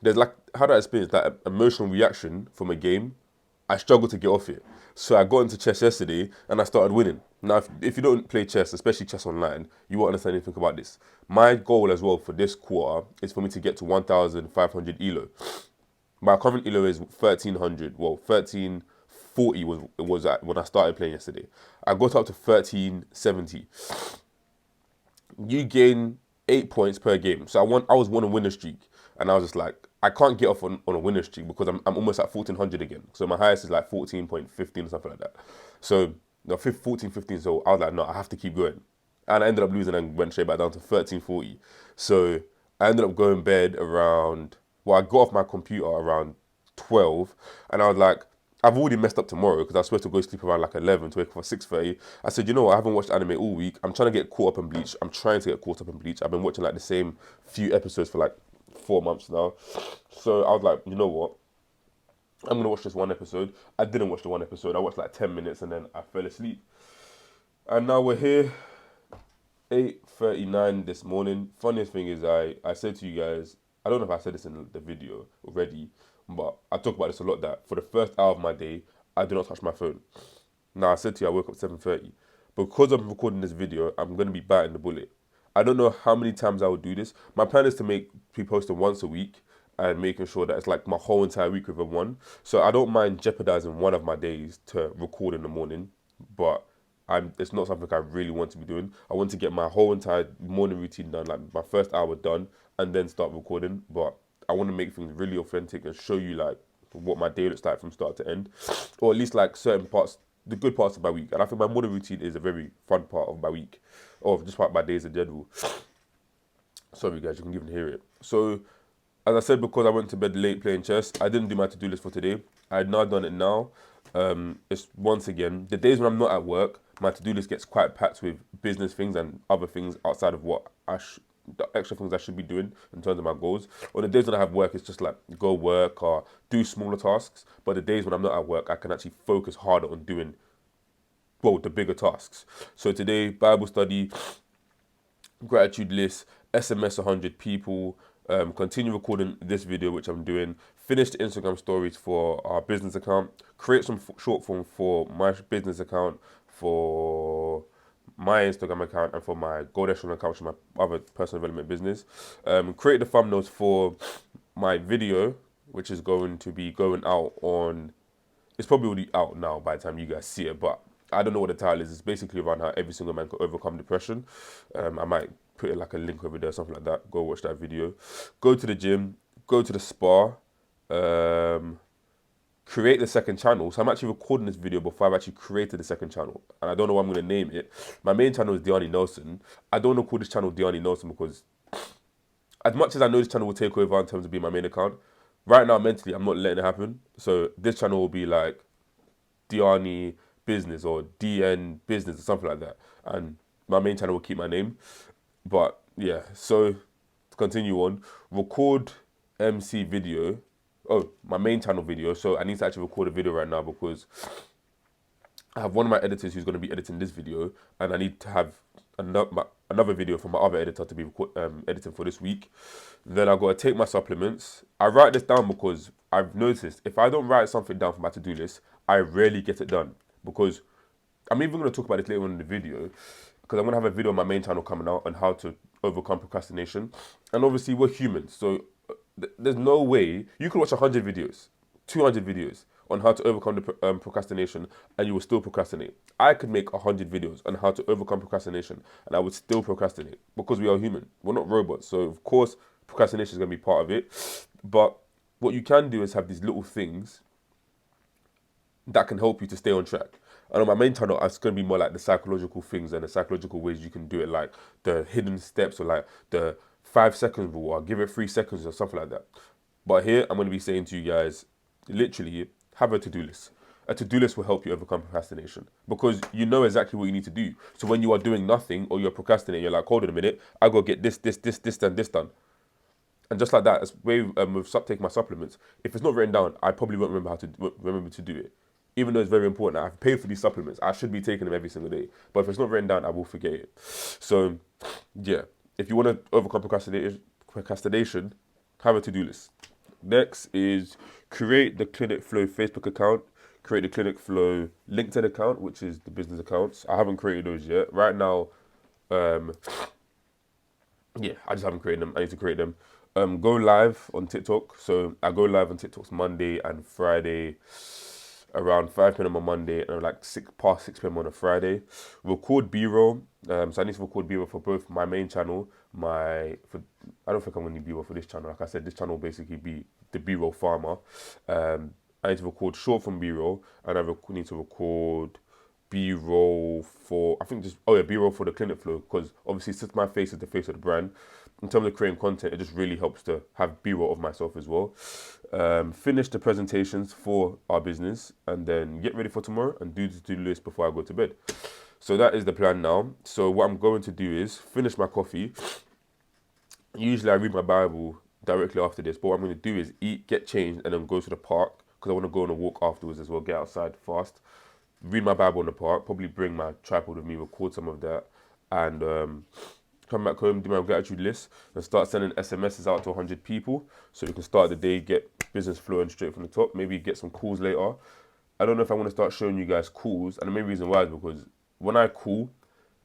there's like, how do I explain it? That emotional reaction from a game, I struggle to get off it. So I got into chess yesterday and I started winning. Now, if you don't play chess, especially chess online, you won't understand anything about this. My goal as well for this quarter is for me to get to 1,500 ELO. My current ELO is 1,300. Well, 1,340 was when I started playing yesterday. I got up to 1,370. You gain 8 points per game. So I was on a winner streak, and I was just like, I can't get off on a winner streak because I'm almost at 1,400 again. So my highest is like 14.15 or something like that. So no, 14, 15. So I was like, no, I have to keep going. And I ended up losing and went straight back down to 1,340. So I ended up going to bed around, well, I got off my computer around 12, and I was like, I've already messed up tomorrow because I was supposed to go sleep around like 11 to wake up for 6:30. I said, you know what, I haven't watched anime all week. I'm trying to get caught up in Bleach. I'm trying to get caught up in Bleach. I've been watching like the same few episodes for like 4 months now. So I was like, you know what, I'm going to watch this one episode. I didn't watch the one episode. I watched like 10 minutes and then I fell asleep. And now we're here, 8:39 this morning. Funniest thing is I said to you guys, I don't know if I said this in the video already, but I talk about this a lot, that for the first hour of my day, I do not touch my phone. Now, I said to you I woke up 7:30. Because I'm recording this video, I'm going to be biting the bullet. I don't know how many times I will do this. My plan is to be posting once a week and making sure that it's like my whole entire week with a one. So I don't mind jeopardizing one of my days to record in the morning, but it's not something I really want to be doing. I want to get my whole entire morning routine done, like my first hour done, and then start recording. But I want to make things really authentic and show you like what my day looks like from start to end, or at least like certain parts, the good parts of my week. And I think my morning routine is a very fun part of my week, or just part of my days in general. Sorry guys, you can even hear it. So, as I said, because I went to bed late playing chess, I didn't do my to-do list for today. I had now done it now. It's once again, the days when I'm not at work, my to-do list gets quite packed with business things and other things outside of what the extra things I should be doing in terms of my goals. Or the days when I have work, it's just like go work or do smaller tasks. But the days when I'm not at work, I can actually focus harder on doing, well, the bigger tasks. So today, Bible study, gratitude list, SMS 100 people, continue recording this video, which I'm doing, finish the Instagram stories for our business account, create some short form for my business account, for my Instagram account, and for my Gold Echelon account, which is my other personal development business. Create the thumbnails for my video, which is going to be going out on, it's probably already out now by the time you guys see it, but I don't know what the title is. It's basically around how every single man can overcome depression. I might put it like a link over there, something like that. Go watch that video. Go to the gym. Go to the spa. Create the second channel. So I'm actually recording this video before I've actually created the second channel. And I don't know what I'm going to name it. My main channel is Diani Nelson. I don't want to call this channel Diani Nelson because as much as I know this channel will take over in terms of being my main account, right now mentally I'm not letting it happen. So this channel will be like Diani Business or DN Business or something like that. And my main channel will keep my name. But yeah, so to continue on, record MC video. Oh, my main channel video. So I need to actually record a video right now because I have one of my editors who's going to be editing this video, and I need to have another video from my other editor to be editing for this week. Then I've got to take my supplements. I write this down because I've noticed if I don't write something down for my to-do list, I rarely get it done. Because I'm even going to talk about this later on in the video. because I'm going to have a video on my main channel coming out on how to overcome procrastination. And obviously, we're humans. So there's no way you can watch 100 videos, 200 videos on how to overcome the procrastination and you will still procrastinate. I could make 100 videos on how to overcome procrastination and I would still procrastinate because we are human. We're not robots. So, of course, procrastination is going to be part of it. But what you can do is have these little things that can help you to stay on track. And on my main channel, it's going to be more like the psychological things and the psychological ways you can do it, like the hidden steps or like the 5 seconds rule or give it 3 seconds or something like that. But here, I'm going to be saying to you guys, literally, have a to-do list. A to-do list will help you overcome procrastination because you know exactly what you need to do. So when you are doing nothing or you're procrastinating, you're like, hold on a minute, I got to get this, and this done. And just like that, as with taking my supplements, if it's not written down, I probably won't remember to do it. Even though it's very important, I've paid for these supplements. I should be taking them every single day. But if it's not written down, I will forget it. So, yeah, if you want to overcome procrastination, have a to-do list. Next is create the Clinic Flow Facebook account, create the Clinic Flow LinkedIn account, which is the business accounts. I haven't created those yet. Right now, I just haven't created them. I need to create them. Go live on TikTok. So I go live on TikToks Monday and Friday, around 5 p.m. on Monday and like past 6 p.m. on a Friday. Record B-roll. So I need to record B-roll for both my main channel, I don't think I'm going to need B-roll for this channel. Like I said, this channel will basically be the B-roll farmer. I need to record short from B-roll and I need to record B-roll for, B-roll for the Clinic Flow because obviously since my face is the face of the brand, in terms of creating content, it just really helps to have B-roll of myself as well. Finish the presentations for our business and then get ready for tomorrow and do the to-do list before I go to bed. So that is the plan now. So what I'm going to do is finish my coffee. Usually I read my Bible directly after this, but what I'm going to do is eat, get changed, and then go to the park because I want to go on a walk afterwards as well, get outside fast. Read my Bible in the park, probably bring my tripod with me, record some of that, and come back home, do my gratitude list, and start sending SMSs out to 100 people so you can start the day, get business flowing straight from the top, maybe get some calls later. I don't know if I want to start showing you guys calls, and the main reason why is because when I call,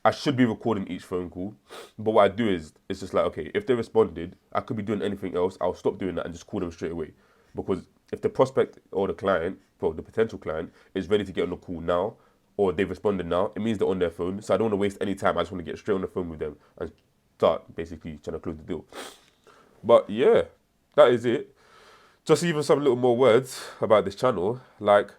I should be recording each phone call, but what I do is, it's just like, okay, if they responded, I could be doing anything else, I'll stop doing that and just call them straight away. Because if the prospect or the client, well, the potential client, is ready to get on the call now, or they've responded now, it means they're on their phone, so I don't want to waste any time, I just want to get straight on the phone with them and start basically trying to close the deal. But yeah, that is it. Just even some little more words about this channel, like,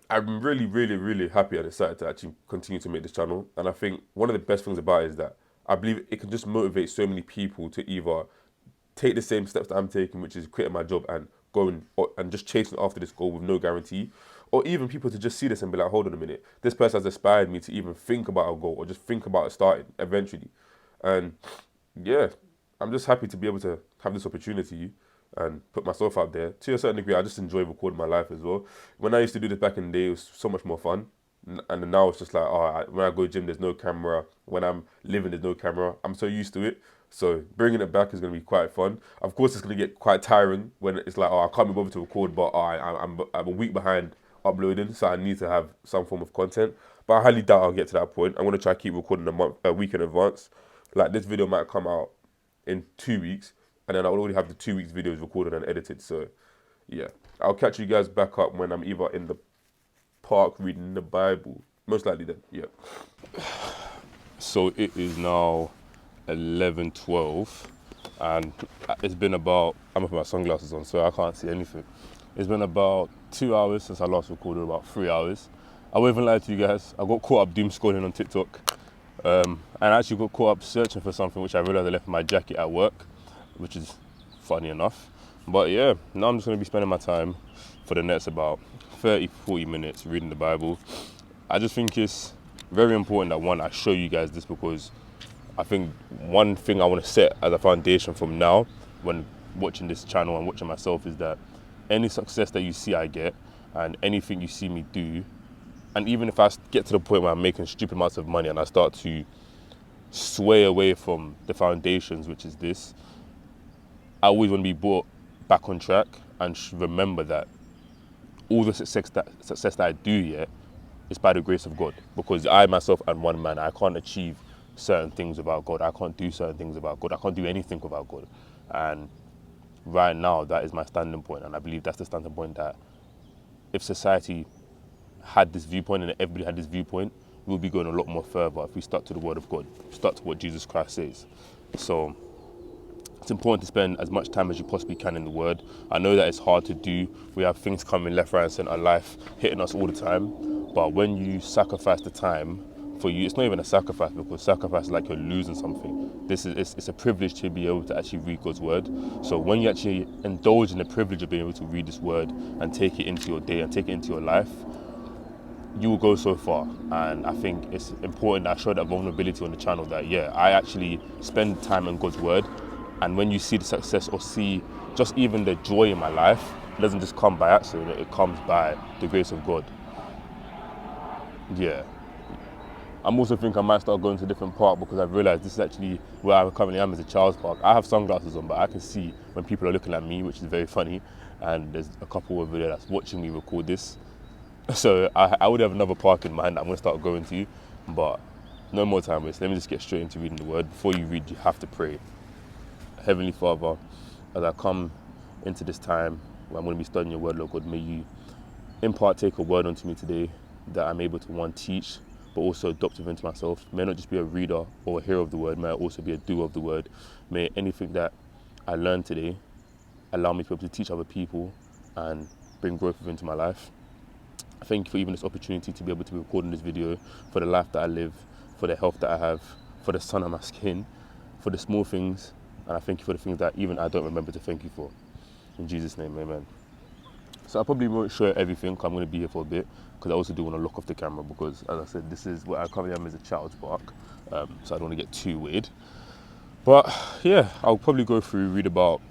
I'm really, really, really happy and excited to actually continue to make this channel. And I think one of the best things about it is that I believe it can just motivate so many people to either take the same steps that I'm taking, which is quitting my job and going and just chasing after this goal with no guarantee, or even people to just see this and be like, hold on a minute, this person has inspired me to even think about a goal or just think about it starting eventually. And yeah, I'm just happy to be able to have this opportunity and put myself out there. To a certain degree, I just enjoy recording my life as well. When I used to do this back in the day, it was so much more fun. And now it's just like, when I go gym, there's no camera. When I'm living, there's no camera. I'm so used to it. So bringing it back is going to be quite fun. Of course, it's going to get quite tiring when it's like, I can't be bothered to record, but I'm a week behind uploading, so I need to have some form of content. But I highly doubt I'll get to that point. I'm going to try to keep recording a week in advance. Like this video might come out in 2 weeks, and then I'll already have the 2 weeks videos recorded and edited. So yeah, I'll catch you guys back up when I'm either in the park reading the Bible. Most likely then, yeah. So it is now 11:12 and it's been about, I'm gonna put my sunglasses on so I can't see anything. It's been about 2 hours since I last recorded, about 3 hours. I won't even lie to you guys, I got caught up doom scrolling on TikTok. And I actually got caught up searching for something which I realised I left in my jacket at work, which is funny enough. But yeah, now I'm just going to be spending my time for the next about 30-40 minutes reading the Bible. I just think it's very important that I show you guys this, because I think one thing I want to set as a foundation from now when watching this channel and watching myself is that any success that you see I get and anything you see me do, and even if I get to the point where I'm making stupid amounts of money and I start to sway away from the foundations, which is this, I always want to be brought back on track and remember that all the success that I do yet it's by the grace of God. Because I myself am one man. I can't achieve certain things without God. I can't do certain things without God. I can't do anything without God. And right now, that is my standing point. And I believe that's the standing point that if society had this viewpoint and everybody had this viewpoint, we'll be going a lot more further if we stuck to the word of God, stuck to what Jesus Christ says. So it's important to spend as much time as you possibly can in the word. I know that it's hard to do. We have things coming left, right, and centre, life hitting us all the time. But when you sacrifice the time for you, it's not even a sacrifice, because sacrifice is like you're losing something. It's a privilege to be able to actually read God's word. So when you actually indulge in the privilege of being able to read this word and take it into your day and take it into your life, you will go so far. And I think it's important that I show that vulnerability on the channel, that yeah, I actually spend time in God's word. And when you see the success or see just even the joy in my life, it doesn't just come by accident, it comes by the grace of God. Yeah. I'm also thinking I might start going to a different park, because I've realised this is actually where I currently am, is a child's park. I have sunglasses on, but I can see when people are looking at me, which is very funny. And there's a couple over there that's watching me record this. So I would have another park in mind that I'm going to start going to, but no more time waste. Let me just get straight into reading the word. Before you read, you have to pray. Heavenly Father, as I come into this time where I'm going to be studying your word, Lord God, may you take a word onto me today that I'm able to, one, teach, but also adopt it into myself. May I not just be a reader or a hearer of the word, may I also be a doer of the word. May anything that I learn today allow me to be able to teach other people and bring growth into my life. Thank you for even this opportunity to be able to be recording this video, for the life that I live, for the health that I have, for the sun on my skin, for the small things, and I thank you for the things that even I don't remember to thank you for. In Jesus' name, amen. So I probably won't show everything, because I'm going to be here for a bit, because I also do want to lock off the camera, because as I said, this is what I currently am, is a child's park, so I don't want to get too weird. But yeah, I'll probably go through, read about,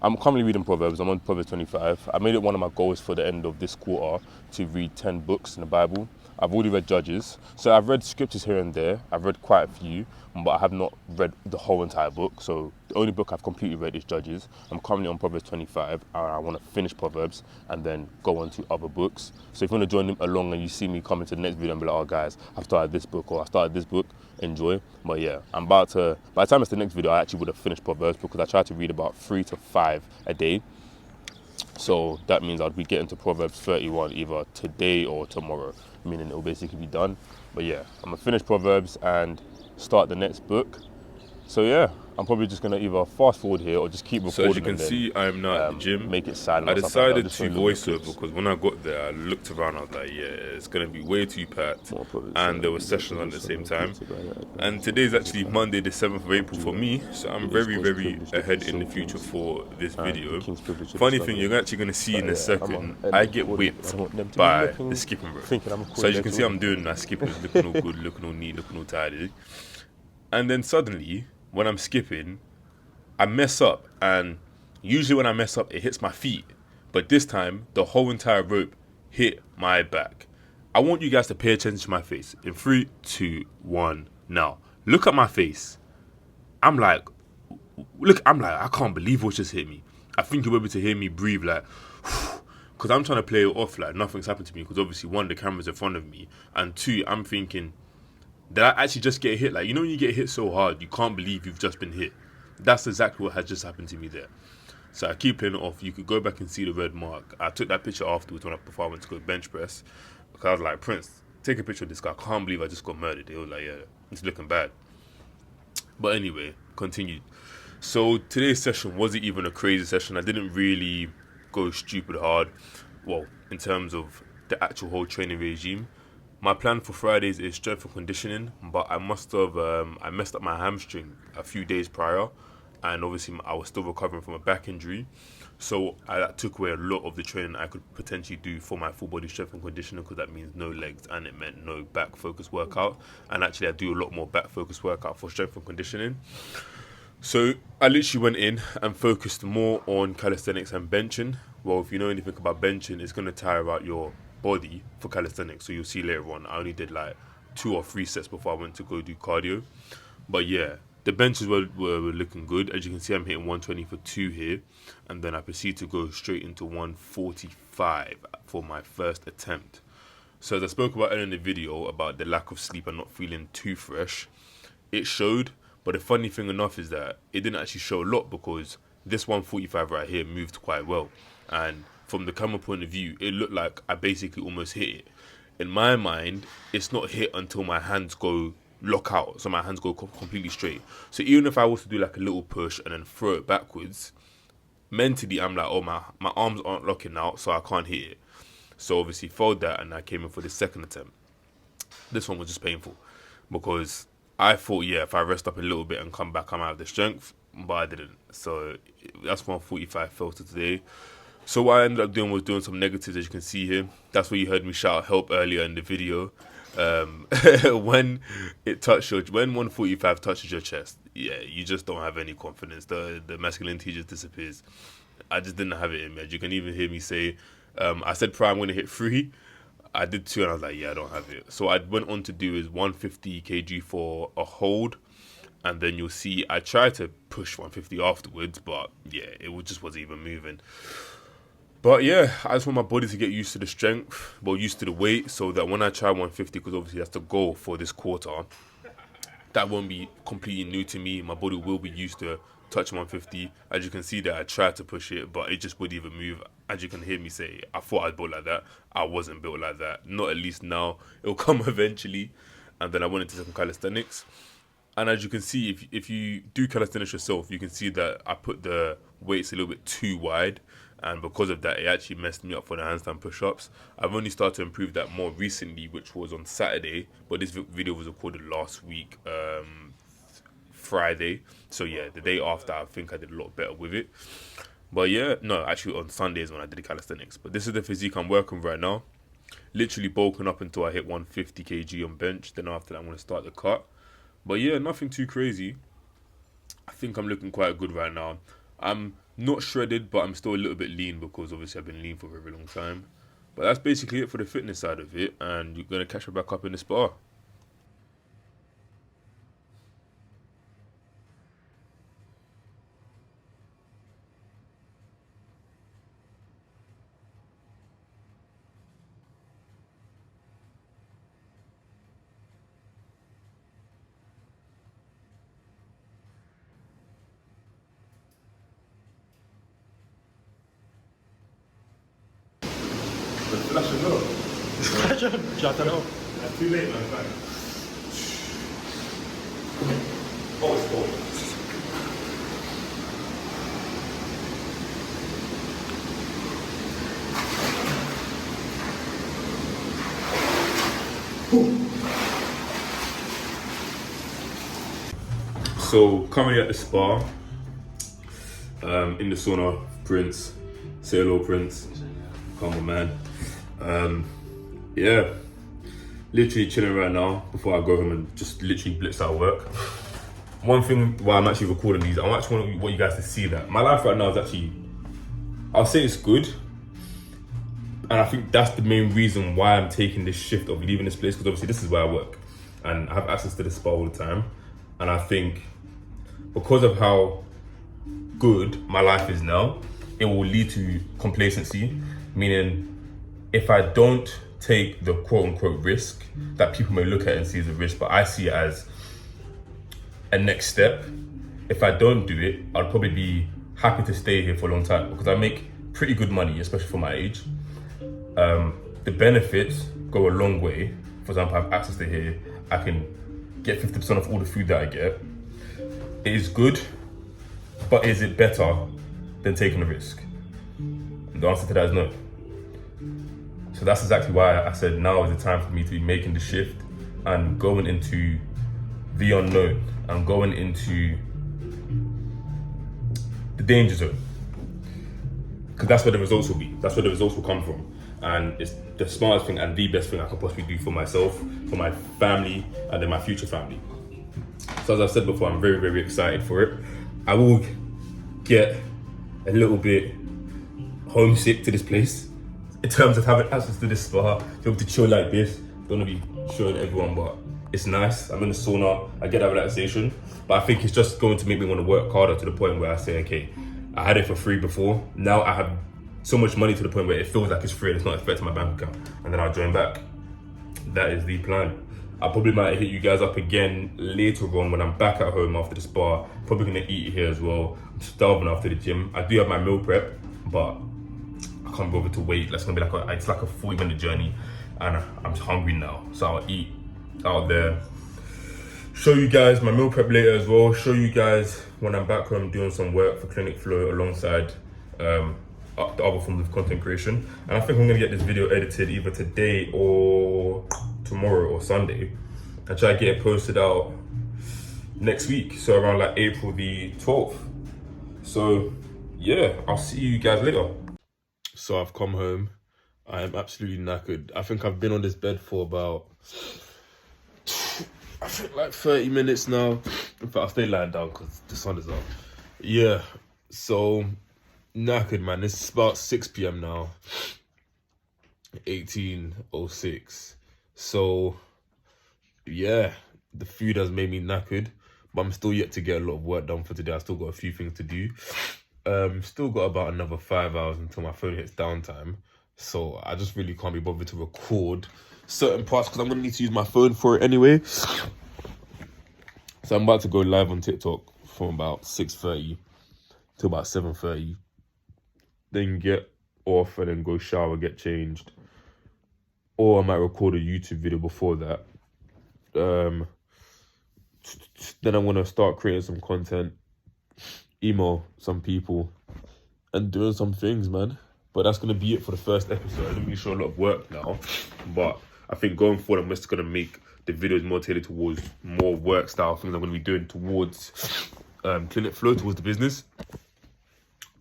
I'm currently reading Proverbs. I'm on Proverbs 25. I made it one of my goals for the end of this quarter to read 10 books in the Bible. I've already read Judges. So I've read scriptures here and there. I've read quite a few, but I have not read the whole entire book. So the only book I've completely read is Judges. I'm currently on Proverbs 25. And I want to finish Proverbs and then go on to other books. So if you want to join along and you see me coming to the next video and be like, oh guys, I've started this book, or I started this book, enjoy. But yeah, I'm about to, by the time it's the next video, I actually would have finished Proverbs, because I try to read about 3 to 5 a day. So that means I'll be getting to Proverbs 31 either today or tomorrow, meaning it'll basically be done. But yeah, I'm gonna finish Proverbs and start the next book. So yeah, I'm probably just gonna either fast forward here or just keep recording. So as you can see, I'm now at the gym. Make it silent. I or something like that. decided to voice over, because when I got there, I looked around, I was like, yeah, it's going to be way too packed. And there were sessions on at the same time. And today's actually Monday, the 7th of April for me. So I'm very, very ahead in the future for this video. Funny thing, you're actually going to see in a second, I get whipped by the skipping rope. So as you can see, I'm doing that skipping, looking all good, looking all neat, looking all tidy. And then suddenly, when I'm skipping, I mess up, and usually when I mess up, it hits my feet. But this time, the whole entire rope hit my back. I want you guys to pay attention to my face. In 3, 2, 1, now. Look at my face. I'm like, I can't believe what just hit me. I think you'll be able to hear me breathe, like, because I'm trying to play it off like nothing's happened to me, because obviously, 1, the camera's in front of me, and 2, I'm thinking, did I actually just get hit? Like, you know when you get hit so hard, you can't believe you've just been hit. That's exactly what has just happened to me there. So I keep playing it off. You could go back and see the red mark. I took that picture afterwards before I went to go bench press, because I was like, Prince, take a picture of this guy. I can't believe I just got murdered. They were like, yeah, it's looking bad. But anyway, continued. So today's session wasn't even a crazy session. I didn't really go stupid hard. Well, in terms of the actual whole training regime. My plan for Fridays is strength and conditioning, but I must have I messed up my hamstring a few days prior, and obviously I was still recovering from a back injury, so that took away a lot of the training I could potentially do for my full body strength and conditioning, because that means no legs and it meant no back focus workout. And actually I do a lot more back focus workout for strength and conditioning. So I literally went in and focused more on calisthenics and benching. Well, if you know anything about benching, it's going to tire out your body for calisthenics. So you'll see later on, I only did like 2 or 3 sets before I went to go do cardio. But yeah, the benches were looking good. As you can see, I'm hitting 120 for 2 here. And then I proceed to go straight into 145 for my first attempt. So as I spoke about earlier in the video about the lack of sleep and not feeling too fresh, it showed. But the funny thing enough is that it didn't actually show a lot because this 145 right here moved quite well. And from the camera point of view, it looked like I basically almost hit it. In my mind, it's not hit until my hands go lock out. So my hands go completely straight. So even if I was to do like a little push and then throw it backwards, mentally I'm like, oh, my arms aren't locking out, so I can't hit it. So obviously fold that and I came in for the second attempt. This one was just painful because I thought, yeah, if I rest up a little bit and come back, I'm out of the strength, but I didn't. So that's 145 filter today. So what I ended up doing was doing some negatives, as you can see here. That's where you heard me shout help earlier in the video. When 145 touches your chest, yeah, you just don't have any confidence. The masculinity just disappears. I just didn't have it in me. As you can even hear me say, I said prior I'm going to hit 3. I did 2 and I was like, yeah, I don't have it. So I went on to do is 150 kg for a hold. And then you'll see I tried to push 150 afterwards, but yeah, just wasn't even moving. But yeah, I just want my body to get used to the strength, well, used to the weight, so that when I try 150, because obviously that's the goal for this quarter, that won't be completely new to me. My body will be used to touch 150. As you can see that I tried to push it, but it just wouldn't even move. As you can hear me say, I thought I was built like that. I wasn't built like that. Not at least now. It'll come eventually. And then I went into some calisthenics. And as you can see, if you do calisthenics yourself, you can see that I put the weights a little bit too wide. And because of that, it actually messed me up for the handstand push-ups. I've only started to improve that more recently, which was on Saturday. But this video was recorded last week, Friday. So yeah, the day after, I think I did a lot better with it. But yeah, no, actually on Sundays when I did the calisthenics. But this is the physique I'm working with right now. Literally bulking up until I hit 150 kg on bench. Then after that, I'm going to start the cut. But yeah, nothing too crazy. I think I'm looking quite good right now. I'm not shredded, but I'm still a little bit lean because obviously I've been lean for a very long time. But that's basically it for the fitness side of it. And you're going to catch me back up in the spa. The flash of love. Flash on? I don't know. That's too late, man. Oh, it's cold. So currently at the spa, in the sauna, Prince, say hello, Prince. Come on, man. Yeah, literally chilling right now before I go home and just literally blitz out work. One thing while I'm actually recording these, I actually want you guys to see that my life right now is actually, I'll say it's good. And I think that's the main reason why I'm taking this shift of leaving this place, because obviously this is where I work and I have access to the spa all the time. And I think because of how good my life is now, it will lead to complacency, meaning if I don't take the quote-unquote risk that people may look at and see as a risk, but I see it as a next step, if I don't do it, I'll probably be happy to stay here for a long time because I make pretty good money, especially for my age. The benefits go a long way. For example, I have access to here. I can get 50% off all the food that I get. It is good, but is it better than taking a risk? And the answer to that is no. So that's exactly why I said now is the time for me to be making the shift and going into the unknown and going into the danger zone. Because that's where the results will be. That's where the results will come from. And it's the smartest thing and the best thing I could possibly do for myself, for my family, and then my future family. So as I've said before, I'm very, very excited for it. I will get a little bit homesick to this place in terms of having access to this spa, to be able to chill like this. Don't want to be showing everyone, but it's nice. I'm in the sauna, I get that relaxation. But I think it's just going to make me want to work harder to the point where I say, okay, I had it for free before. Now I have so much money to the point where it feels like it's free and it's not affecting my bank account. And then I'll join back. that is the plan. I probably might hit you guys up again later on when I'm back at home after the spa. Probably gonna eat here as well. I'm starving after the gym. I do have my meal prep, but I can't bother to wait. That's gonna be it's like a 40-minute journey, and I'm hungry now, so I'll eat out there. Show you guys my meal prep later as well. Show you guys when I'm back home doing some work for Clinic Flow alongside the other forms of content creation. And I think I'm gonna get this video edited either today or tomorrow or Sunday, and try to get it posted out next week, so around like April the 12th. So yeah, I'll see you guys later. So I've come home. I am absolutely knackered. I think I've been on this bed for about, I think like 30 minutes now. In fact, I'll stay lying down because the sun is up. Yeah, so knackered, man. It's about 6 p.m. now. 18:06. So yeah, the food has made me knackered, but I'm still yet to get a lot of work done for today. I still got a few things to do. Still got about another 5 hours until my phone hits downtime. So I just really can't be bothered to record certain parts because I'm going to need to use my phone for it anyway. So I'm about to go live on TikTok from about 6:30 to about 7:30. Then get off and then go shower, get changed. Or I might record a YouTube video before that. Then I'm going to start creating some content, email some people, and doing some things, man. But that's going to be it for the first episode. I didn't really show a lot of work now, but I think going forward, I'm just going to make the videos more tailored towards more work style things I'm going to be doing towards Clinic Flow, towards the business.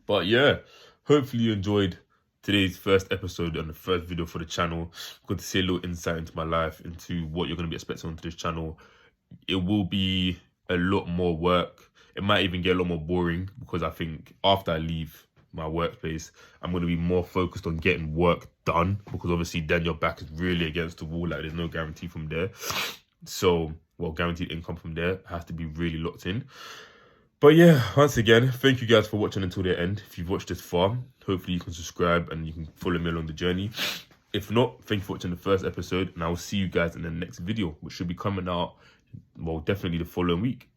But yeah, hopefully you enjoyed today's first episode and the first video for the channel. I'm going to see a little insight into my life, into what you're going to be expecting onto this channel. It will be a lot more work. It might even get a lot more boring because I think after I leave my workplace, I'm going to be more focused on getting work done, because obviously then your back is really against the wall. Like, there's no guarantee from there. So, well, guaranteed income from there has to be really locked in. But yeah, once again, thank you guys for watching until the end. If you've watched this far, hopefully you can subscribe and you can follow me along the journey. If not, thank you for watching the first episode, and I will see you guys in the next video, which should be coming out, well, definitely the following week.